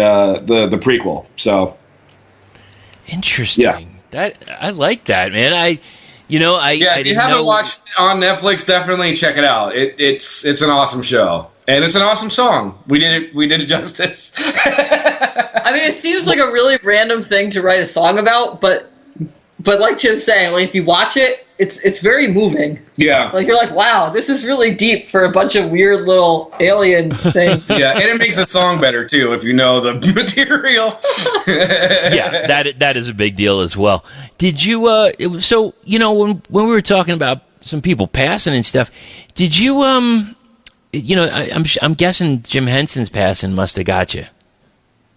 Speaker 3: prequel. So
Speaker 1: interesting.
Speaker 3: Yeah.
Speaker 1: That I like that, man. You know, I
Speaker 3: if you haven't watched it on Netflix, definitely check it out. It's an awesome show, and it's an awesome song. We did it justice.
Speaker 2: I mean, it seems like a really random thing to write a song about, but like Jim's saying, like if you watch it, it's very moving.
Speaker 3: Yeah.
Speaker 2: Like you're like, wow, this is really deep for a bunch of weird little alien things.
Speaker 3: Yeah, and it makes the song better too if you know the material.
Speaker 1: Yeah, that is a big deal as well. Did you so you know when we were talking about some people passing and stuff, did you you know, I'm guessing Jim Henson's passing must have got you.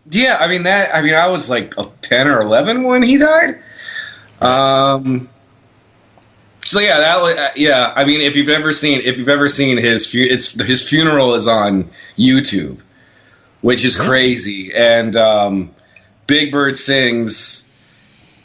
Speaker 3: Yeah, I mean I was like 10 or 11 when he died. So yeah, that was, yeah. I mean, if you've ever seen his funeral is on YouTube, which is crazy. And Big Bird sings.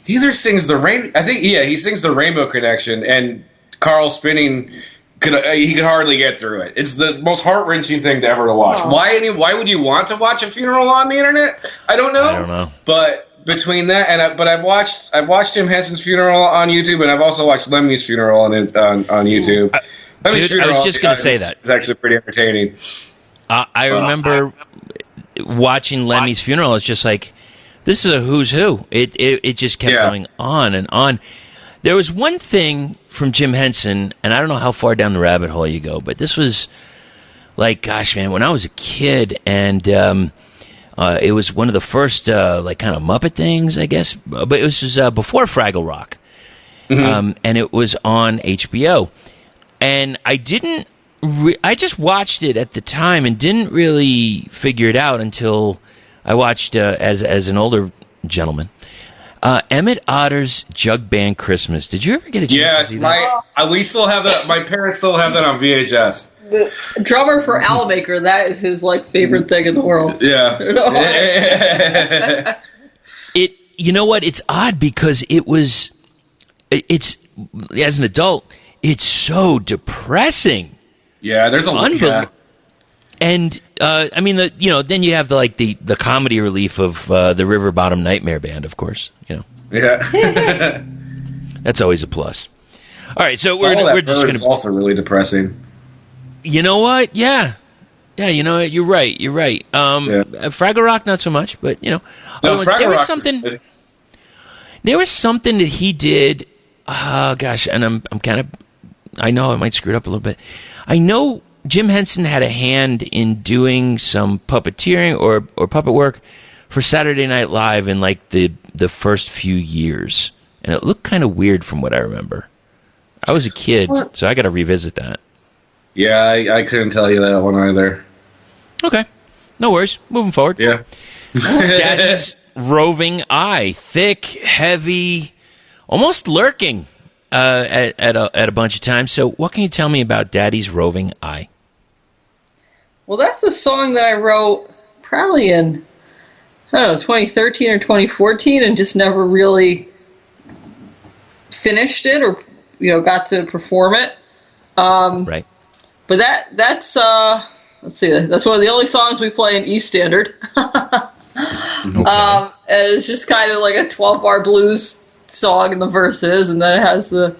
Speaker 3: He either sings he sings the Rainbow Connection, and Carl Spinning could hardly get through it. It's the most heart-wrenching thing to ever watch.
Speaker 2: Oh.
Speaker 3: Why would you want to watch a funeral on the internet? I don't know. But between that and I've watched Jim Henson's funeral on YouTube, and I've also watched Lemmy's funeral on YouTube. Lemmy's
Speaker 1: Dude, I was just going to say that
Speaker 3: it's actually pretty entertaining.
Speaker 1: I remember watching Lemmy's funeral. It's just like, this is a who's who. It just kept going on and on. There was one thing from Jim Henson, and I don't know how far down the rabbit hole you go, but this was like, gosh, man, when I was a kid, and it was one of the first like kind of Muppet things, I guess, but it was just, before Fraggle Rock, and it was on HBO, and I didn't. I just watched it at the time and didn't really figure it out until I watched as an older gentleman. Emmett Otter's Jug Band Christmas. Did you ever get a chance to see that?
Speaker 3: We still have that. My parents still have that on VHS.
Speaker 2: The drummer for Owlmaker, that is his like favorite thing in the world.
Speaker 3: Yeah.
Speaker 1: You know what? It's odd because it's as an adult, it's so depressing.
Speaker 3: Yeah, there's a lot.
Speaker 1: And I mean, then you have the comedy relief of the River Bottom Nightmare Band, of course. You know,
Speaker 3: yeah,
Speaker 1: that's always a plus. All right, so we're just going to.
Speaker 3: It's also really depressing.
Speaker 1: You know what? Yeah. You know what? You're right. Fraggle Rock, not so much, but you know, there was something. There was something that he did. Oh gosh, and I'm kind of. I know I might screw it up a little bit. I know Jim Henson had a hand in doing some puppeteering or puppet work for Saturday Night Live in like the first few years, and it looked kind of weird from what I remember. I was a kid, so I got to revisit that.
Speaker 3: Yeah, I couldn't tell you that one either.
Speaker 1: Okay, no worries. Moving forward.
Speaker 3: Yeah.
Speaker 1: Daddy's roving eye, thick, heavy, almost lurking at a bunch of times. So, what can you tell me about Daddy's roving eye?
Speaker 2: Well, that's a song that I wrote probably in, I don't know, 2013 or 2014, and just never really finished it or got to perform it.
Speaker 1: Right.
Speaker 2: But that's let's see, that's one of the only songs we play in E standard.
Speaker 1: Okay.
Speaker 2: And it's just kind of like a 12-bar blues song in the verses, and then it has the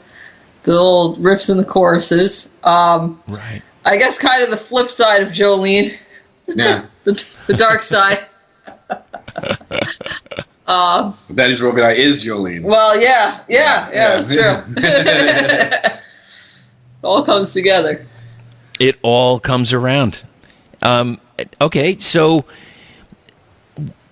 Speaker 2: little riffs in the choruses.
Speaker 1: Right.
Speaker 2: I guess kind of the flip side of Jolene.
Speaker 3: Yeah.
Speaker 2: the dark side.
Speaker 3: Daddy's Roving Eye is Jolene.
Speaker 2: Well, yeah, that's true. It all comes together.
Speaker 1: It all comes around. Okay, so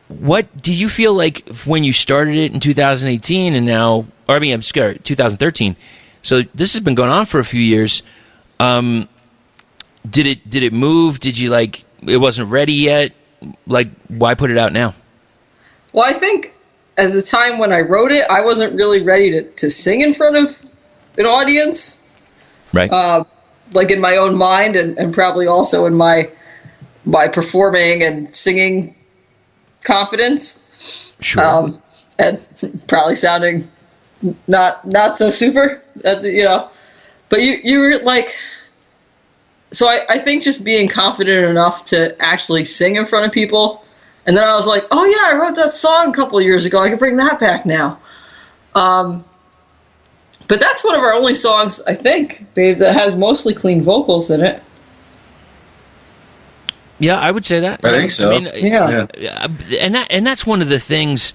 Speaker 1: what do you feel like when you started it in 2018 and now, or I mean, I'm sorry, 2013? So this has been going on for a few years. Did it move? Did you it wasn't ready yet? Like, why put it out now?
Speaker 2: Well, I think at the time when I wrote it, I wasn't really ready to sing in front of an audience.
Speaker 1: Right.
Speaker 2: Like in my own mind and probably also in my performing and singing confidence.
Speaker 1: Sure.
Speaker 2: And probably sounding not so super, but you were like, so I think just being confident enough to actually sing in front of people. And then I was like, oh yeah, I wrote that song a couple of years ago. I can bring that back now. But that's one of our only songs, I think, babe, that has mostly clean vocals in it.
Speaker 1: Yeah, I would say that.
Speaker 3: I think so.
Speaker 1: I mean,
Speaker 2: Yeah.
Speaker 1: And that's one of the things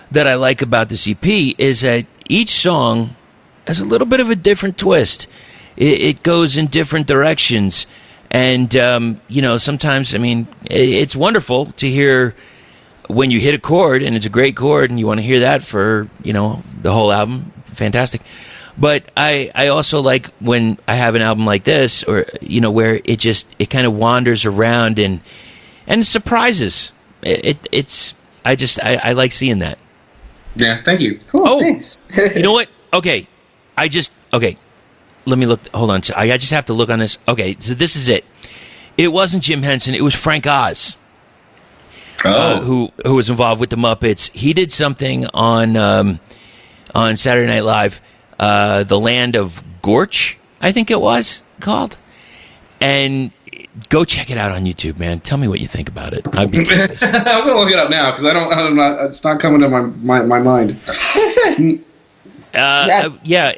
Speaker 1: that I like about this EP is that each song has a little bit of a different twist. It goes in different directions, and sometimes, I mean, it's wonderful to hear when you hit a chord and it's a great chord, and you want to hear that for the whole album. Fantastic. But I also like when I have an album like this, or where it kind of wanders around and surprises. I like seeing that.
Speaker 3: Yeah, thank you.
Speaker 2: Cool, thanks.
Speaker 1: You know what? Okay, let me look. Hold on. I just have to look on this. Okay, so this is it. It wasn't Jim Henson. It was Frank Oz. Who was involved with the Muppets. He did something on Saturday Night Live. The Land of Gorch, I think it was called. And go check it out on YouTube, man. Tell me what you think about it. I'd be curious.
Speaker 3: I'm gonna look it up now because it's not coming to my mind.
Speaker 1: Yeah,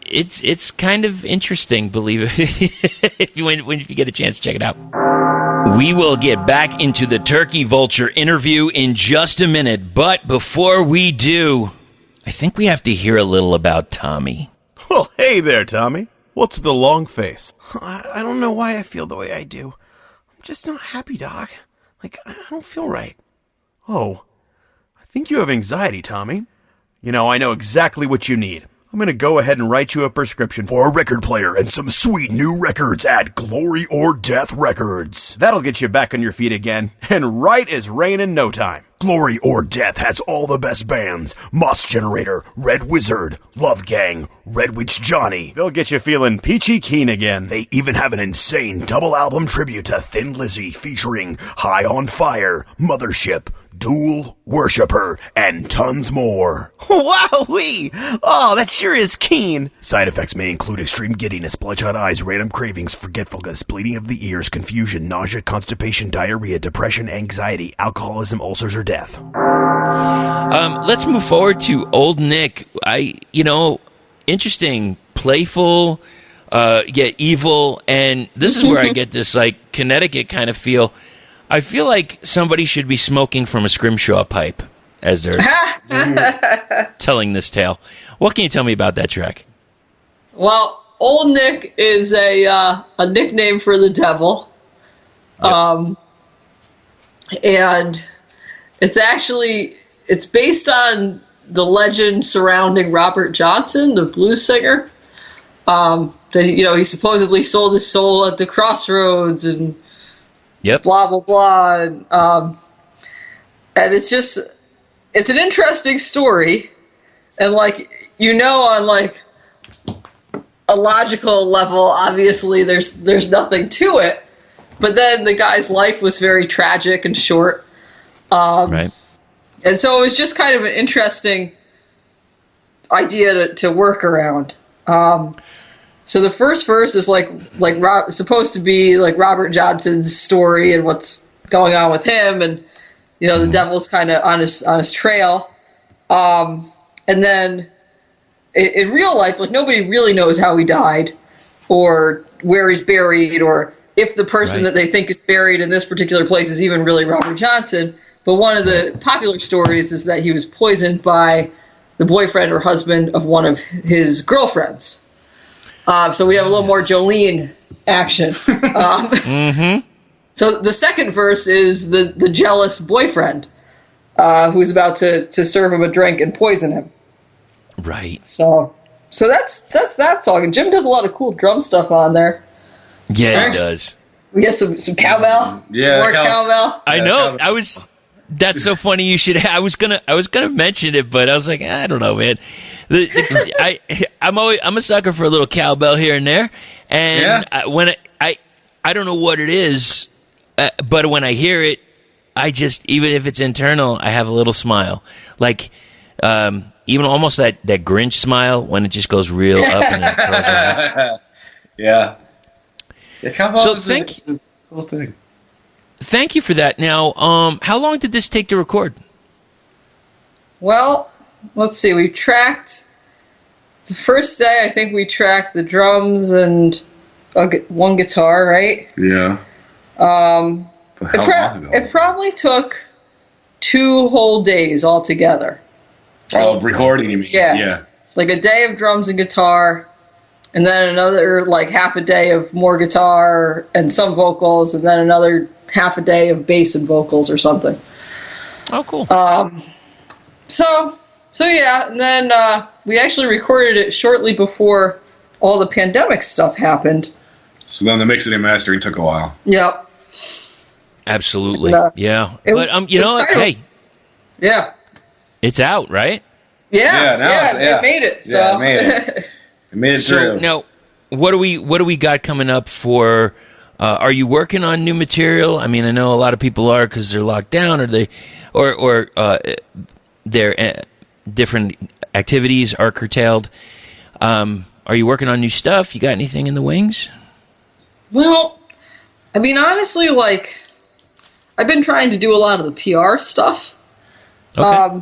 Speaker 1: it's kind of interesting, believe it, when you get a chance to check it out. We will get back into the Turkey Vulture interview in just a minute, but before we do, I think we have to hear a little about Tommy.
Speaker 5: Well, hey there, Tommy. What's with the long face? I don't know why I feel the way I do. I'm just not happy, Doc. Like, I don't feel right. Oh, I think you have anxiety, Tommy. I know exactly what you need. I'm going to go ahead and write you a prescription for a record player and some sweet new records at Glory or Death Records. That'll get you back on your feet again, and right as rain in no time. Glory or Death has all the best bands: Moss Generator, Red Wizard, Love Gang, Red Witch Johnny. They'll get you feeling peachy keen again. They even have an insane double album tribute to Thin Lizzy featuring High on Fire, Mothership, Duel, Worshipper, and tons more. Wowee! Oh, that sure is keen. Side effects may include extreme giddiness, bloodshot eyes, random cravings, forgetfulness, bleeding of the ears, confusion, nausea, constipation, diarrhea, depression, anxiety, alcoholism, ulcers, or death.
Speaker 1: Let's move forward to Old Nick. Interesting, playful, yet evil, and this is where I get this like Connecticut kind of feel. I feel like somebody should be smoking from a scrimshaw pipe as they're telling this tale. What can you tell me about that track?
Speaker 2: Well, Old Nick is a nickname for the devil. Yep. And it's based on the legend surrounding Robert Johnson, the blues singer. That he supposedly sold his soul at the crossroads and blah blah blah. And it's an interesting story, and on like a logical level, obviously there's nothing to it. But then the guy's life was very tragic and short. Right. And so it was just kind of an interesting idea to work around. So the first verse is supposed to be like Robert Johnson's story and what's going on with him, and the devil's kind of on his trail. And then in real life, nobody really knows how he died, or where he's buried, or if the person that they think is buried in this particular place is even really Robert Johnson. But one of the popular stories is that he was poisoned by the boyfriend or husband of one of his girlfriends. So we have a little more Jolene action.
Speaker 1: Mm-hmm.
Speaker 2: So the second verse is the jealous boyfriend who's about to serve him a drink and poison him.
Speaker 1: Right.
Speaker 2: So that's that song. And Jim does a lot of cool drum stuff on there.
Speaker 1: Yeah, he does.
Speaker 2: We get some cowbell.
Speaker 3: Yeah,
Speaker 2: more cowbell.
Speaker 1: I know. That's so funny. You should. I was gonna mention it, but I was like, I don't know, man. I'm a sucker for a little cowbell here and there, and when I don't know what it is, but when I hear it, I just, even if it's internal, I have a little smile, like even almost that Grinch smile when it just goes real up and then curls around.
Speaker 3: Yeah. Cowbell is
Speaker 1: a
Speaker 3: cool thing.
Speaker 1: Thank you for that. Now, how long did this take to record?
Speaker 2: Well, let's see. We tracked the first day, I think we tracked the drums and one guitar, right?
Speaker 3: Yeah.
Speaker 2: It probably took 2 whole days altogether.
Speaker 3: So recording, you mean?
Speaker 2: Yeah. Like a day of drums and guitar, and then another like half a day of more guitar and some vocals, and then another half a day of bass and vocals or something.
Speaker 1: Oh, cool.
Speaker 2: So yeah, and then we actually recorded it shortly before all the pandemic stuff happened.
Speaker 3: So then the mixing and mastering took a while.
Speaker 2: Yep.
Speaker 1: Absolutely. Yeah. But you know what? Hey.
Speaker 2: Yeah.
Speaker 1: It's out, right?
Speaker 2: It made it. So.
Speaker 3: Yeah, it made it. It made it through.
Speaker 1: So now, what do we got coming up for? Are you working on new material? I mean, I know a lot of people are because they're locked down, or their different activities are curtailed. Are you working on new stuff? You got anything in the wings?
Speaker 2: Well, I mean, honestly, like, I've been trying to do a lot of the PR stuff.
Speaker 1: Okay.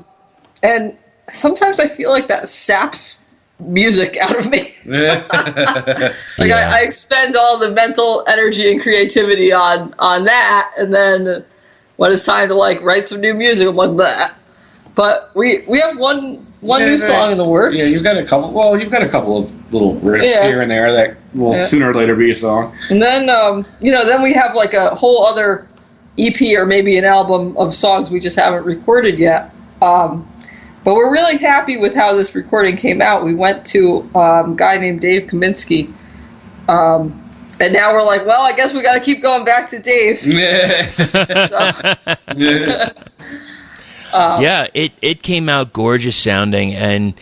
Speaker 2: And sometimes I feel like that saps music out of me. I expend all the mental energy and creativity on that, and then when it's time to like write some new music, I'm like that. But we have one new song in the works.
Speaker 3: Yeah, you've got a couple. Well, you've got a couple of little riffs here and there that will sooner or later be a song.
Speaker 2: And then then we have like a whole other EP or maybe an album of songs we just haven't recorded yet. But we're really happy with how this recording came out. We went to a guy named Dave Kaminsky, and now we're like, well, I guess we got to keep going back to Dave.
Speaker 1: Yeah, it came out gorgeous sounding and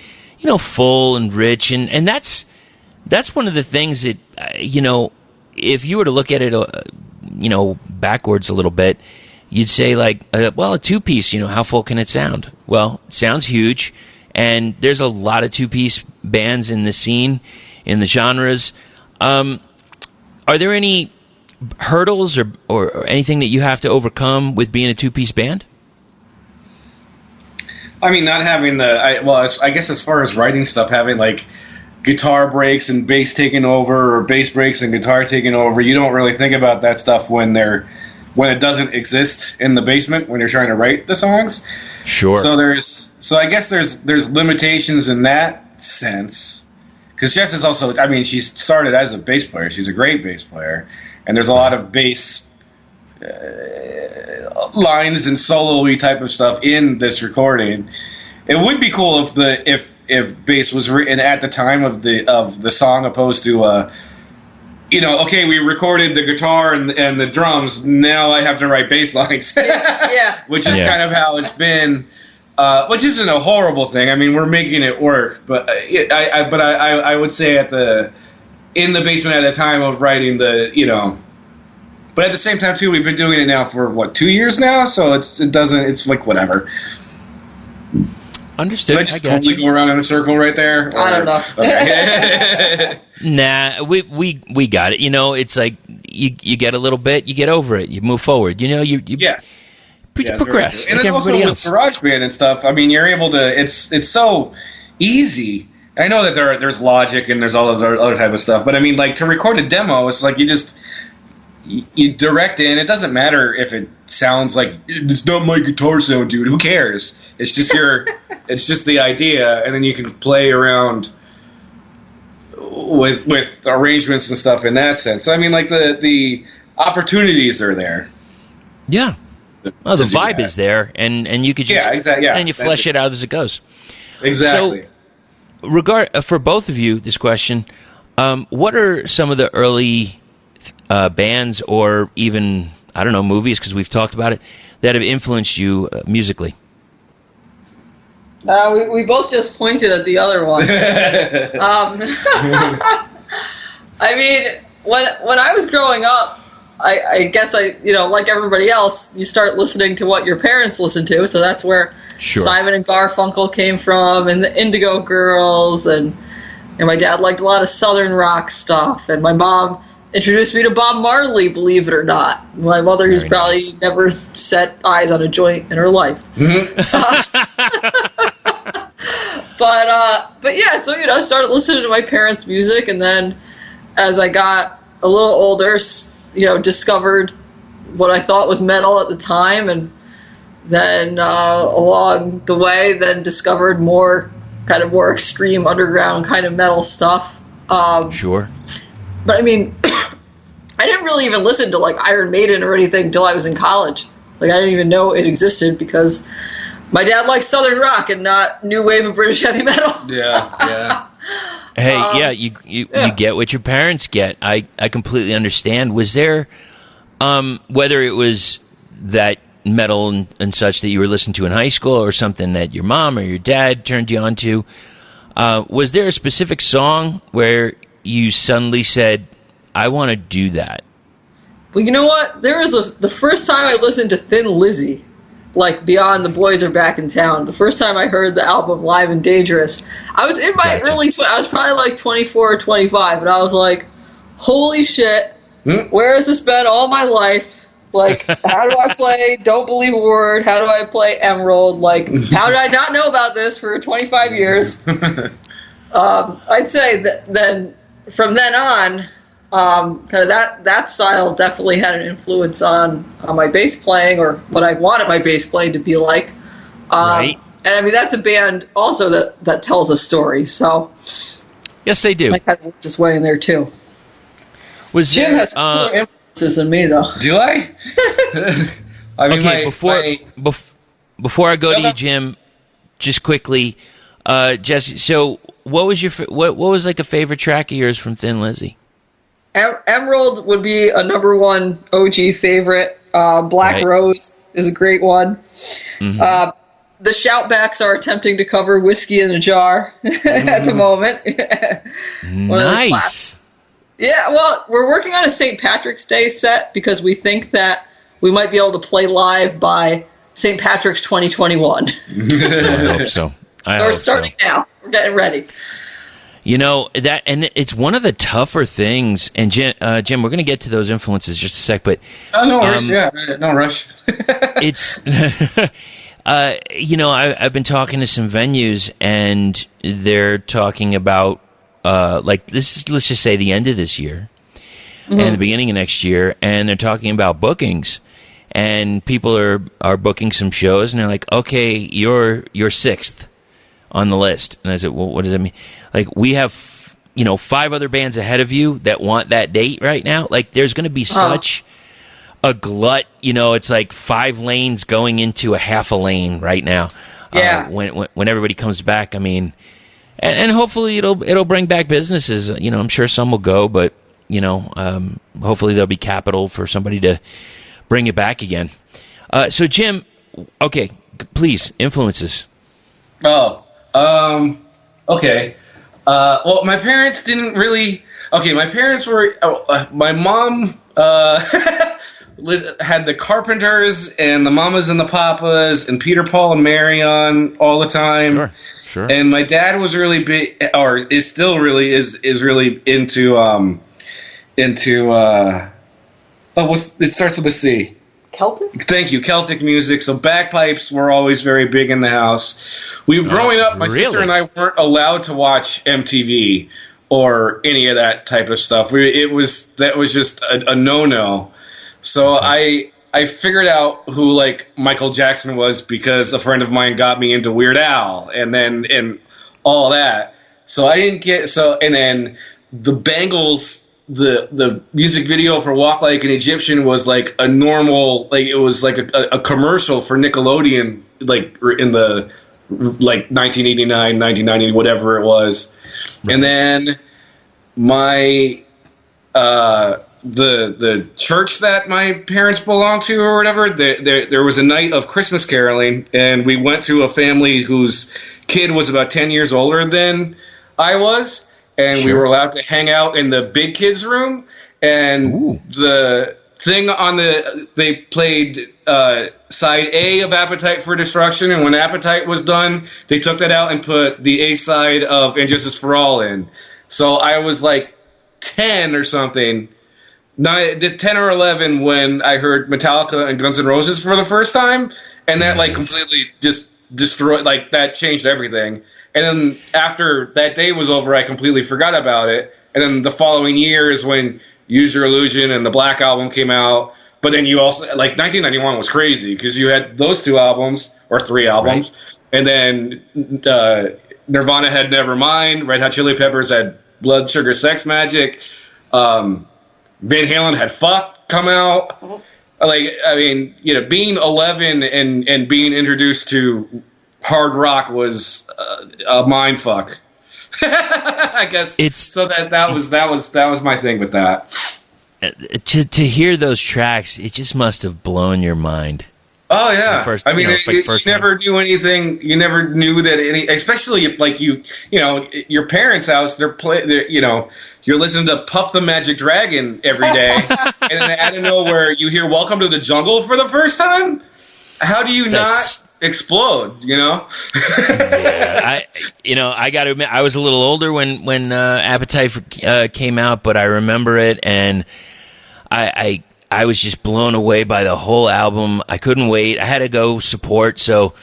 Speaker 1: full and rich, and that's one of the things that if you were to look at it backwards a little bit, you'd say like, a 2-piece, how full can it sound? Well, it sounds huge, and there's a lot of 2-piece bands in the scene, in the genres. Are there any hurdles or anything that you have to overcome with being a 2-piece band?
Speaker 3: I mean, not having I guess as far as writing stuff, having like guitar breaks and bass taking over, or bass breaks and guitar taking over, you don't really think about that stuff when it doesn't exist in the basement when you're trying to write the songs.
Speaker 1: Sure.
Speaker 3: So I guess there's limitations in that sense, because Jess is also, I mean, she started as a bass player. She's a great bass player, and there's a lot of bass lines and solo-y type of stuff in this recording. It would be cool if bass was written at the time of the song, opposed to okay, we recorded the guitar and the drums, now I have to write bass lines.
Speaker 2: Yeah.
Speaker 3: Which is kind of how it's been, which isn't a horrible thing. I mean, we're making it work, but I would say in the basement at the time of writing but at the same time too, we've been doing it now for 2 years now, so it's like whatever.
Speaker 1: Understood.
Speaker 3: Did I just totally go around in a circle right there?
Speaker 2: I don't know.
Speaker 3: Okay.
Speaker 1: Nah, we got it. It's like you get a little bit, you get over it, you move forward. You progress.
Speaker 3: And
Speaker 1: like
Speaker 3: then also
Speaker 1: everybody
Speaker 3: with
Speaker 1: else.
Speaker 3: GarageBand and stuff, I mean, you're able to. It's so easy. I know that there's Logic and there's all of the other type of stuff, but I mean, like, to record a demo, it's like you direct it, and it doesn't matter if it sounds like it's not my guitar sound, dude. Who cares? It's just it's just the idea, and then you can play around with arrangements and stuff in that sense. So I mean, like, the opportunities are there.
Speaker 1: Yeah. Well, the vibe is there, and you could just
Speaker 3: exactly. Yeah,
Speaker 1: and you flesh it out as it goes.
Speaker 3: Exactly.
Speaker 1: So, for both of you, this question: what are some of the early bands, or even, I don't know, movies, because we've talked about it, that have influenced you musically?
Speaker 2: We both just pointed at the other one. I mean, when I was growing up, I guess like everybody else, you start listening to what your parents listened to, so that's where Simon and Garfunkel came from, and the Indigo Girls, and my dad liked a lot of Southern rock stuff, and my mom introduced me to Bob Marley, believe it or not. My mother, who's probably never set eyes on a joint in her life. But yeah, so I started listening to my parents' music, and then as I got a little older, discovered what I thought was metal at the time, and then along the way, then discovered more extreme underground kind of metal stuff.
Speaker 1: Sure.
Speaker 2: But I mean, I didn't really even listen to like Iron Maiden or anything until I was in college. Like I didn't even know it existed because my dad likes Southern rock and not new wave of British heavy metal.
Speaker 3: Yeah.
Speaker 1: Hey, you get what your parents get. I completely understand. Was there, whether it was that metal and such that you were listening to in high school or something that your mom or your dad turned you on to, was there a specific song where you suddenly said, I want to do that?
Speaker 2: Well, you know what? There was the first time I listened to Thin Lizzy, like Beyond the Boys Are Back in Town. The first time I heard the album Live and Dangerous, I was in my early 20s. I was probably like 24 or 25, and I was like, holy shit, where has this been all my life? Like, how do I play Don't Believe a Word? How do I play Emerald? Like, how did I not know about this for 25 years? I'd say that then, from then on, kind of that style definitely had an influence on my bass playing, or what I wanted my bass playing to be like.
Speaker 1: Right.
Speaker 2: And I mean, that's a band also that tells a story. So
Speaker 1: yes, they do.
Speaker 2: I kind of worked this way in there too.
Speaker 1: Was
Speaker 2: Jim
Speaker 1: there,
Speaker 2: has cooler influences than me, though.
Speaker 3: Do I? I mean,
Speaker 1: okay, before I go to you, Jim, just quickly, Jesse. So, what was your what was like a favorite track of yours from Thin Lizzy?
Speaker 2: Emerald would be a number one OG favorite. Black Rose is a great one. Mm-hmm. The Shoutbacks are attempting to cover Whiskey in a Jar at the moment.
Speaker 1: Nice.
Speaker 2: Yeah, well, we're working on a St. Patrick's Day set because we think that we might be able to play live by St. Patrick's 2021.
Speaker 1: I hope so.
Speaker 2: We're starting now. We're getting ready.
Speaker 1: You know, that, and it's one of the tougher things. And Jim, we're going to get to those influences in just a sec, but
Speaker 3: no rush. No rush.
Speaker 1: It's I've been talking to some venues, and they're talking about like this. Let's just say the end of this year and the beginning of next year, and they're talking about bookings, and people are booking some shows, and they're like, okay, you're sixth on the list. And I said, well, what does that mean? Like, we have, 5 other bands ahead of you that want that date right now. Like, there's going to be such a glut, it's like 5 lanes going into a half a lane right now.
Speaker 2: Yeah.
Speaker 1: When everybody comes back, I mean, and hopefully it'll bring back businesses. I'm sure some will go, but, hopefully there'll be capital for somebody to bring it back again. So Jim, okay, please, influences.
Speaker 3: Okay. Well, my parents didn't really. Okay, my parents were. My mom had the Carpenters and the Mamas and the Papas and Peter, Paul, and Mary on all the time.
Speaker 1: Sure.
Speaker 3: And my dad was really big, or is still really is really into. It starts with a C.
Speaker 2: Celtic?
Speaker 3: Thank you, Celtic music. So bagpipes were always very big in the house. Growing up, my sister and I weren't allowed to watch MTV or any of that type of stuff. That was just a no-no. So I figured out who like Michael Jackson was because a friend of mine got me into Weird Al and all that. So I didn't get and then the Bangles. The music video for Walk Like an Egyptian was like a normal, like it was like a commercial for Nickelodeon, like in the like 1989, 1990, whatever it was. Right. And then my the church that my parents belonged to or whatever, there was a night of Christmas caroling, and we went to a family whose kid was about 10 years older than I was. And we were allowed to hang out in the big kids' room. And the thing they played side A of Appetite for Destruction. And when Appetite was done, they took that out and put the A side of And Justice for All in. So I was like 10 or something, 10 or 11 when I heard Metallica and Guns N' Roses for the first time. And that like completely just destroyed, like that changed everything. And then after that day was over, I completely forgot about it. And then the following year is when Use Your Illusion and the Black Album came out. But then you also, like, 1991 was crazy because you had those 2 albums, or 3 albums. Right. And then Nirvana had Nevermind. Red Hot Chili Peppers had Blood Sugar Sex Magic. Van Halen had Fuck come out. Like, I mean, you know, being 11 and being introduced to hard rock was a mind fuck. I guess that was my thing with that.
Speaker 1: To hear those tracks, it just must have blown your mind.
Speaker 3: Oh yeah, you never knew anything. You never knew that any, especially if like you know, your parents' house, they're you're listening to Puff the Magic Dragon every day, and then out of nowhere you hear Welcome to the Jungle for the first time. How do you not explode? You know?
Speaker 1: Yeah, I got to admit, I was a little older when Appetite came out, but I remember it, and I was just blown away by the whole album. I couldn't wait. I had to go support, so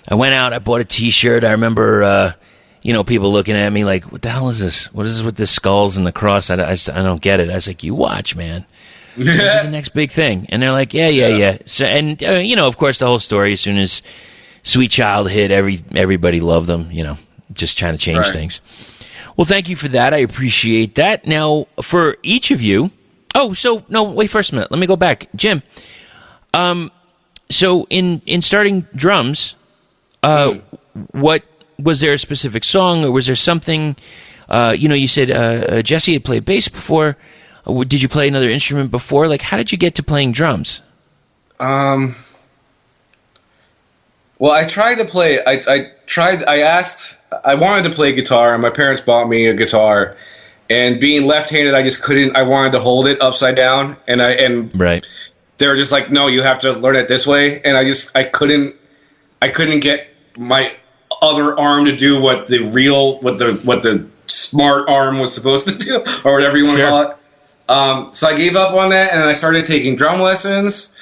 Speaker 1: I went out. I bought a T-shirt. I remember, people looking at me like, "What the hell is this? What is this with the skulls and the cross?" I don't get it. I was like, "You watch, man. It's gonna be the next big thing." And they're like, "Yeah." So, and of course, the whole story. As soon as Sweet Child hit, everybody loved them. Just trying to change things. Well, thank you for that. I appreciate that. Now, for each of you. Oh, so no! Wait, first a minute. Let me go back, Jim. So in starting drums, what was there a specific song, or was there something? You said Jesse had played bass before. Did you play another instrument before? Like, how did you get to playing drums?
Speaker 3: Well, I tried to play. I wanted to play guitar, and my parents bought me a guitar. And being left-handed, I just couldn't. I wanted to hold it upside down, and they were just like, "No, you have to learn it this way." And I couldn't get my other arm to do what the smart arm was supposed to do, or whatever you want to call it. So I gave up on that, and I started taking drum lessons,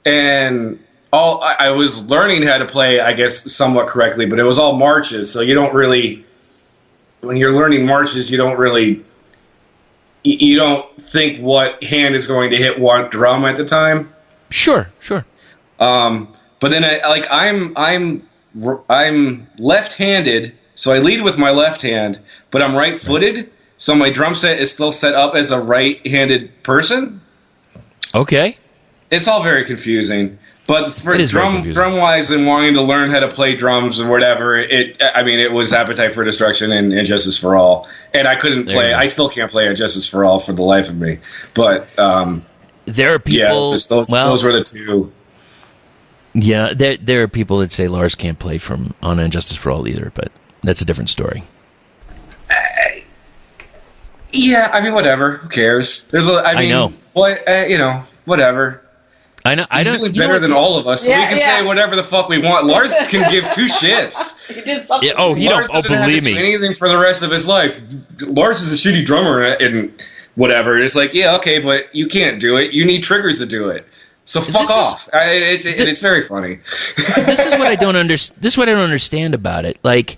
Speaker 3: and I was learning how to play, I guess, somewhat correctly, but it was all marches, so you don't really. When you're learning marches, you don't think what hand is going to hit what drum at the time. Sure. But then I'm left-handed, so I lead with my left hand, but I'm right-footed, so my drum set is still set up as a right-handed person.
Speaker 1: Okay.
Speaker 3: It's all very confusing. But for drum-wise and wanting to learn how to play drums or whatever, it was Appetite for Destruction and Justice for All. And I couldn't play. I still can't play Justice for All for the life of me. But
Speaker 1: there are people.
Speaker 3: Yeah, those were the two.
Speaker 1: Yeah, there are people that say Lars can't play on Injustice for All either, but that's a different story.
Speaker 3: Whatever. Who cares? I know. Whatever.
Speaker 1: I know.
Speaker 3: He's doing better than all of us, so we can say whatever the fuck we want. Lars can give 2 shits.
Speaker 2: He did something.
Speaker 3: Lars doesn't have to do anything for the rest of his life. Lars is a shitty drummer and whatever. It's like, yeah, okay, but you can't do it. You need triggers to do it. So fuck off. It's very funny.
Speaker 1: This is what I don't understand. This is what I don't understand about it. Like,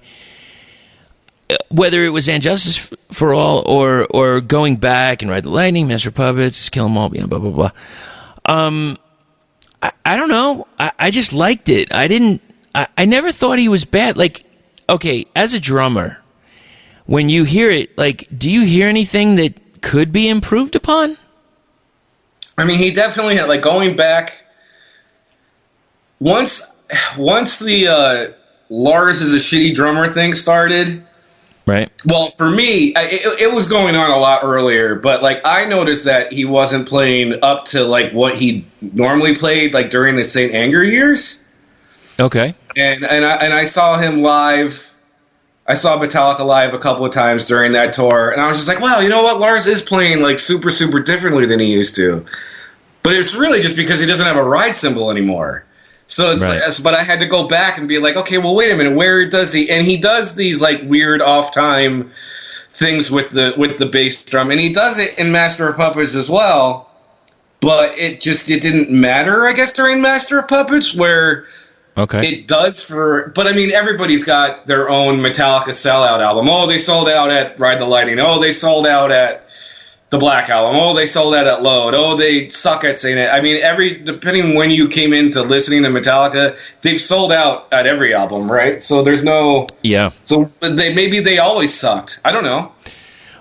Speaker 1: whether it was Injustice for All or going back and Ride the Lightning, Master of Puppets, Kill 'Em All, blah blah blah. I don't know. I just liked it. I never thought he was bad. Like, okay, as a drummer, when you hear it, like, do you hear anything that could be improved upon?
Speaker 3: I mean, he definitely had, like, going back. Once the Lars is a shitty drummer thing started.
Speaker 1: Right.
Speaker 3: Well, for me, it was going on a lot earlier, but like I noticed that he wasn't playing up to like what he normally played, like during the St. Anger years.
Speaker 1: Okay.
Speaker 3: And I saw him live. I saw Metallica live a couple of times during that tour, and I was just like, wow, you know what? Lars is playing like super, super differently than he used to. But it's really just because he doesn't have a ride cymbal anymore. So, but I had to go back and be like, okay, well, wait a minute, where does he? And he does these like weird off-time things with the bass drum, and he does it in Master of Puppets as well. But it didn't matter, I guess, during Master of Puppets, where
Speaker 1: Okay.
Speaker 3: It does but I mean, everybody's got their own Metallica sellout album. Oh, they sold out at Ride the Lightning. Oh, they sold out at the Black Album. Oh, they sold out at Load. Oh, they suck at saying it. I mean, depending when you came into listening to Metallica, they've sold out at every album, right? So there's no...
Speaker 1: Yeah.
Speaker 3: So maybe they always sucked. I don't know.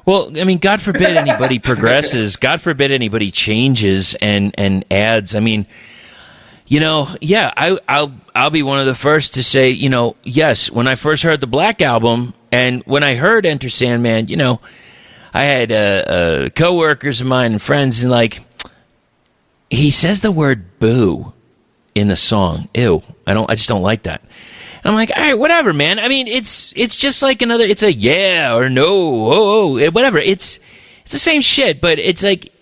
Speaker 1: Well, I mean, God forbid anybody progresses. God forbid anybody changes and adds. I mean... I'll be one of the first to say, yes, when I first heard the Black Album and when I heard Enter Sandman, I had coworkers of mine and friends and he says the word boo in the song. Ew. I just don't like that. And I'm like, all right, whatever, man. I mean, it's just like it's a yeah or no, whatever. It's the same shit, but it's like,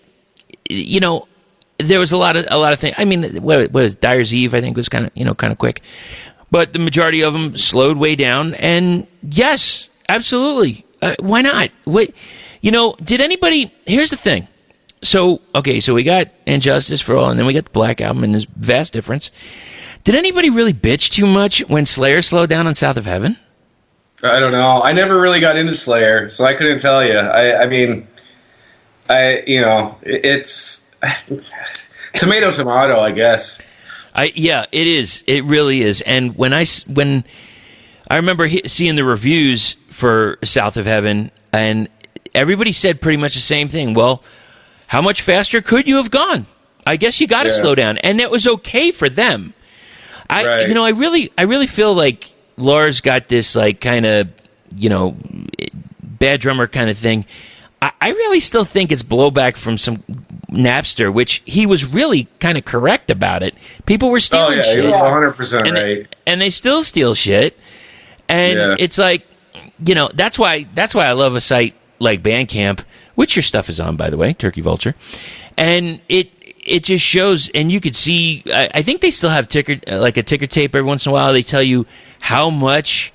Speaker 1: there was a lot of things. I mean, what was Dyer's Eve? I think was kind of quick, but the majority of them slowed way down. And yes, absolutely, why not? Did anybody? Here's the thing. So we got Injustice for All, and then we got the Black Album, and there's vast difference. Did anybody really bitch too much when Slayer slowed down on South of Heaven?
Speaker 3: I don't know. I never really got into Slayer, so I couldn't tell you. It's. Tomato, I guess.
Speaker 1: Yeah, it is. It really is. And when I remember seeing the reviews for South of Heaven, and everybody said pretty much the same thing. Well, how much faster could you have gone? I guess you got to slow down, and it was okay for them. I really feel like Lars got this kind of bad drummer kind of thing. I really still think it's blowback from some Napster, which he was really kind of correct about it. People were stealing shit.
Speaker 3: He was 100% right.
Speaker 1: And they still steal shit. And it's like, that's why I love a site like Bandcamp, which your stuff is on, by the way, Turkey Vulture. And it just shows, and you could see, I think they still have a ticker tape every once in a while. They tell you how much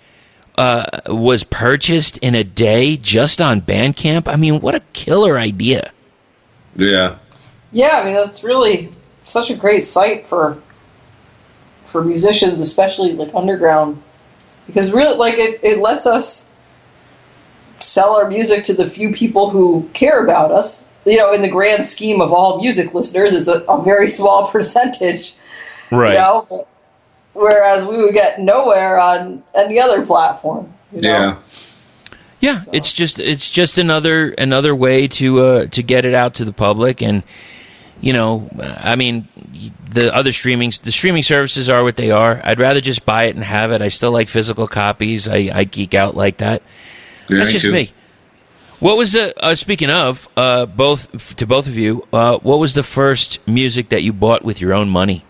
Speaker 1: was purchased in a day just on Bandcamp. I mean, what a killer idea.
Speaker 3: Yeah.
Speaker 2: Yeah, I mean, that's really such a great site for musicians, especially underground, because really, it lets us sell our music to the few people who care about us. In the grand scheme of all music listeners, it's a very small percentage.
Speaker 1: Right.
Speaker 2: Whereas we would get nowhere on any other platform.
Speaker 3: Yeah.
Speaker 1: Yeah, it's just another way to get it out to the public, and I mean, the streaming services are what they are. I'd rather just buy it and have it. I still like physical copies. I geek out like that.
Speaker 3: Yeah,
Speaker 1: that's just me. What was speaking of both of you? What was the first music that you bought with your own money?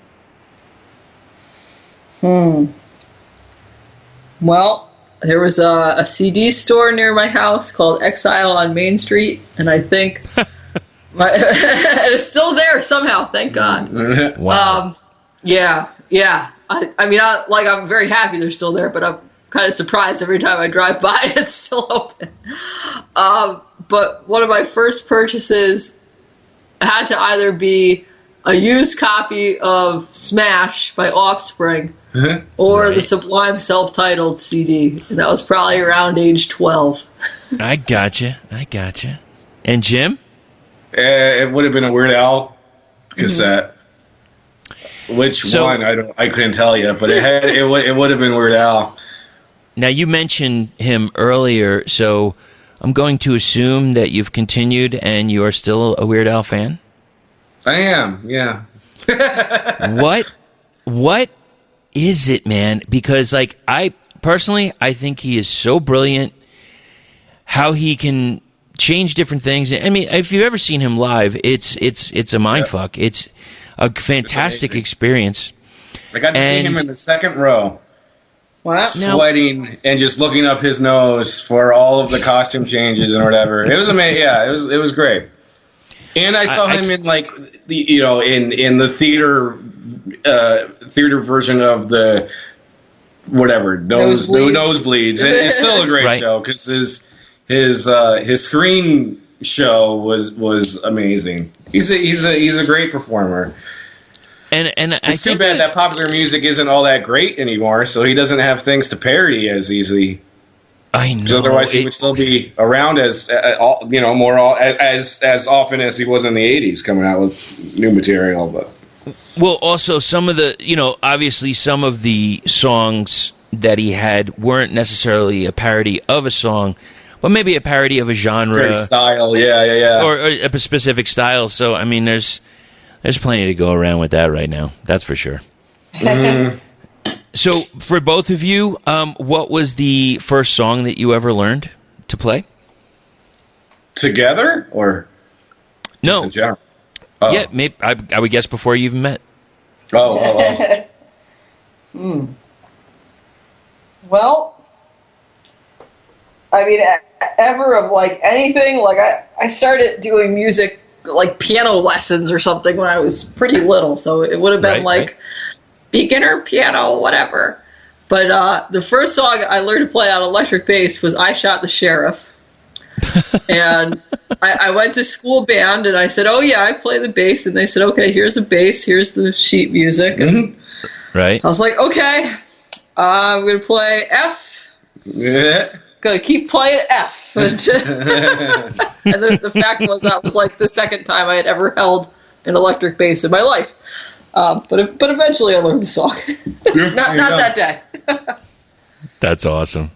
Speaker 2: Well, there was a CD store near my house called Exile on Main Street, and I think it's still there somehow. Thank God.
Speaker 1: Wow.
Speaker 2: Yeah. I mean, I'm very happy they're still there, but I'm kind of surprised every time I drive by it's still open. But one of my first purchases had to either be a used copy of Smash by Offspring or the Sublime self-titled CD. And that was probably around age 12.
Speaker 1: I gotcha. And Jim?
Speaker 3: It would have been a Weird Al cassette. Which one? I couldn't tell you, but it would have been Weird Al.
Speaker 1: Now, you mentioned him earlier, so I'm going to assume that you've continued and you are still a Weird Al fan?
Speaker 3: I am, yeah.
Speaker 1: What is it, man? Because, I think he is so brilliant how he can change different things. I mean, if you've ever seen him live, it's a mindfuck. It's a fantastic experience.
Speaker 3: I got to see him in the second row.
Speaker 2: Wow.
Speaker 3: Sweating and just looking up his nose for all of the costume changes and whatever. It was amazing. Yeah, it was great. And I saw him in in the theater version version of the whatever nosebleeds. And it's still a great show because his screen show was amazing. He's a great performer.
Speaker 1: And
Speaker 3: it's too bad that popular music isn't all that great anymore, so he doesn't have things to parody as easily.
Speaker 1: I know.
Speaker 3: Because otherwise, he would still be around as as often as he was in the '80s, coming out with new material. But
Speaker 1: well, also some of the, obviously some of the songs that he had weren't necessarily a parody of a song, but maybe a parody of a genre,
Speaker 3: great style, yeah,
Speaker 1: or a specific style. So I mean, there's plenty to go around with that right now. That's for sure. So, for both of you, what was the first song that you ever learned to play?
Speaker 3: Together or just
Speaker 1: no?
Speaker 3: In general? Oh.
Speaker 1: Yeah, maybe I would guess before you even met.
Speaker 3: Oh.
Speaker 2: Well, I mean, ever of like anything, like I started doing music, like piano lessons or something when I was pretty little, so it would have been right. Beginner piano, whatever. But the first song I learned to play on electric bass was I Shot the Sheriff. And I went to school band, and I said, oh, yeah, I play the bass. And they said, okay, here's the bass, here's the sheet music. And
Speaker 1: right.
Speaker 2: I was like, okay, I'm going to play F.
Speaker 3: Yeah.
Speaker 2: Going to keep playing F. And the fact was that was like the second time I had ever held an electric bass in my life. But eventually I learned the song. not that day.
Speaker 1: That's awesome.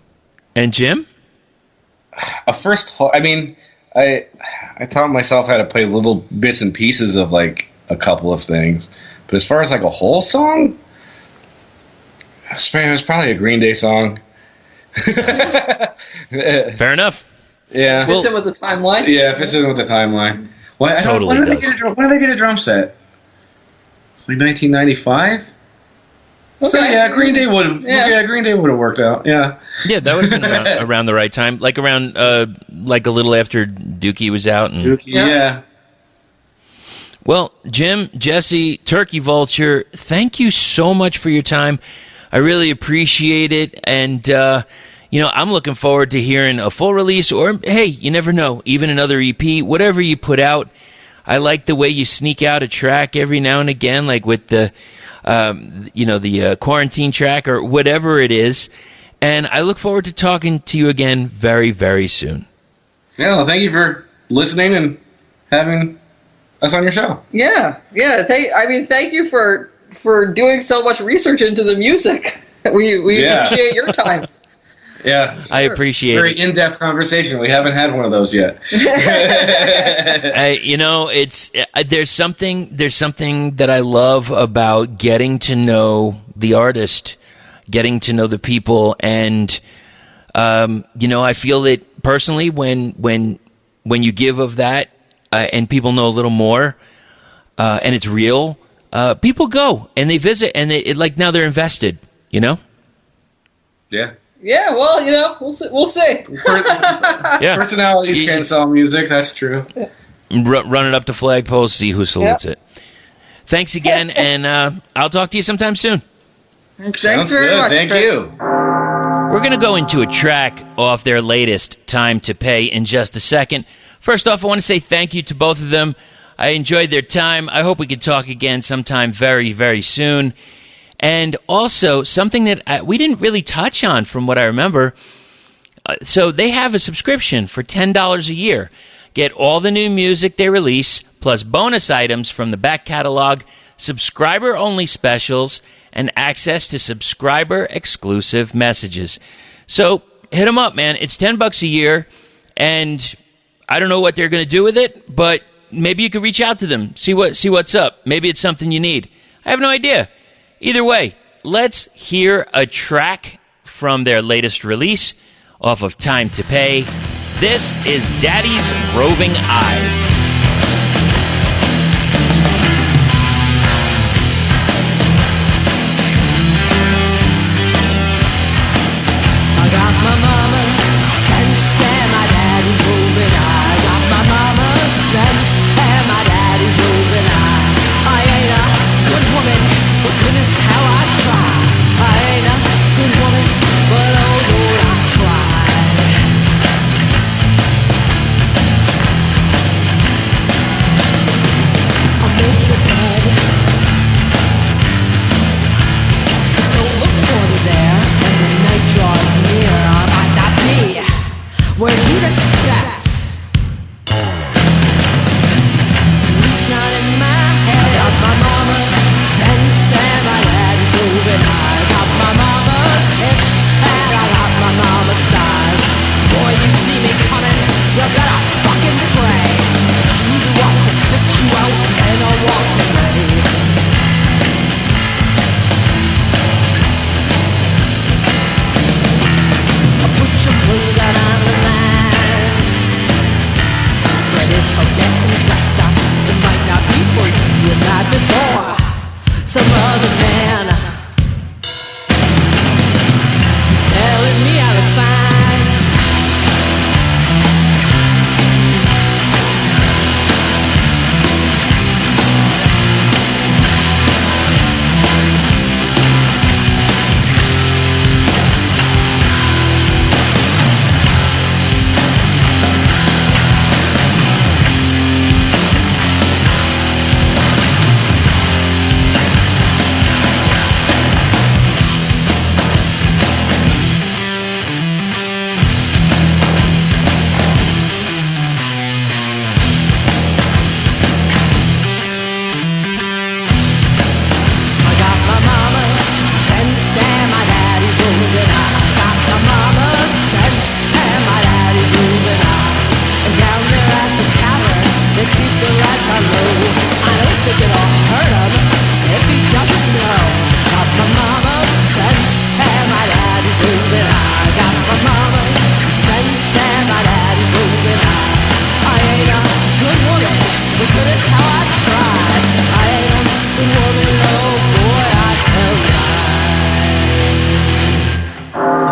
Speaker 1: And Jim?
Speaker 3: I taught myself how to play little bits and pieces of like a couple of things. But as far as like a whole song, it was probably a Green Day song.
Speaker 1: Fair enough.
Speaker 3: Yeah.
Speaker 2: Fits in with the timeline.
Speaker 3: Yeah, fits in with the timeline. When did I get a drum set? It's like 1995. Okay. So yeah, Green Day would have. Yeah. Green Day would have worked out. Yeah.
Speaker 1: Yeah, that would have been around the right time, like around like a little after Dookie was out. And,
Speaker 3: Dookie, yeah.
Speaker 1: Well, Jim, Jesse, Turkey Vulture, thank you so much for your time. I really appreciate it, and I'm looking forward to hearing a full release, or hey, you never know, even another EP, whatever you put out. I like the way you sneak out a track every now and again, like with the quarantine track or whatever it is. And I look forward to talking to you again very, very soon.
Speaker 3: Yeah, well, thank you for listening and having us on your show.
Speaker 2: Yeah. Thank you for doing so much research into the music. We appreciate your time.
Speaker 3: Yeah,
Speaker 1: I appreciate it.
Speaker 3: Very in-depth conversation. We haven't had one of those yet.
Speaker 1: There's something that I love about getting to know the artist, getting to know the people, and I feel that personally when you give of that and people know a little more and it's real, people go and they visit and now they're invested.
Speaker 3: Yeah.
Speaker 2: Yeah, well, we'll see.
Speaker 1: Yeah.
Speaker 3: Personalities can sell music, that's true.
Speaker 1: Run it up to flagpoles, see who salutes it. Thanks again, and I'll talk to you sometime soon.
Speaker 2: Thanks very much,
Speaker 3: Thank
Speaker 2: Chris.
Speaker 3: you.
Speaker 1: We're going to go into a track off their latest, Time to Pay, in just a second. First off, I want to say thank you to both of them. I enjoyed their time. I hope we can talk again sometime very, very soon. And also, something that we didn't really touch on from what I remember. So they have a subscription for $10 a year. Get all the new music they release, plus bonus items from the back catalog, subscriber-only specials, and access to subscriber-exclusive messages. So hit them up, man. It's $10 a year, and I don't know what they're going to do with it, but maybe you could reach out to them, see what's up. Maybe it's something you need. I have no idea. Either way, let's hear a track from their latest release off of Time to Pay. This is Daddy's Roving Eye.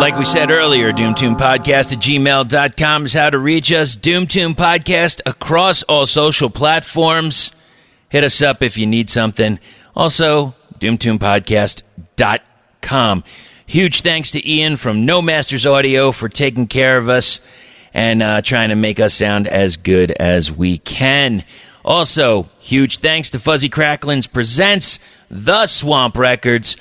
Speaker 1: Like we said earlier, doomtombpodcast@gmail.com is how to reach us. Doomtomb Podcast across all social platforms. Hit us up if you need something. Also, doomtombpodcast.com. Huge thanks to Ian from No Masters Audio for taking care of us and trying to make us sound as good as we can. Also, huge thanks to Fuzzy Cracklins Presents, The Swamp Records,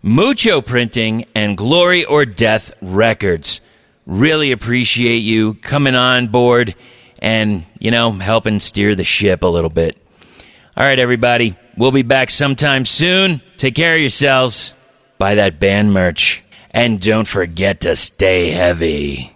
Speaker 1: Mucho Printing, and Glory or Death Records. Really appreciate you coming on board and, helping steer the ship a little bit. All right, everybody. We'll be back sometime soon. Take care of yourselves. Buy that band merch. And don't forget to stay heavy.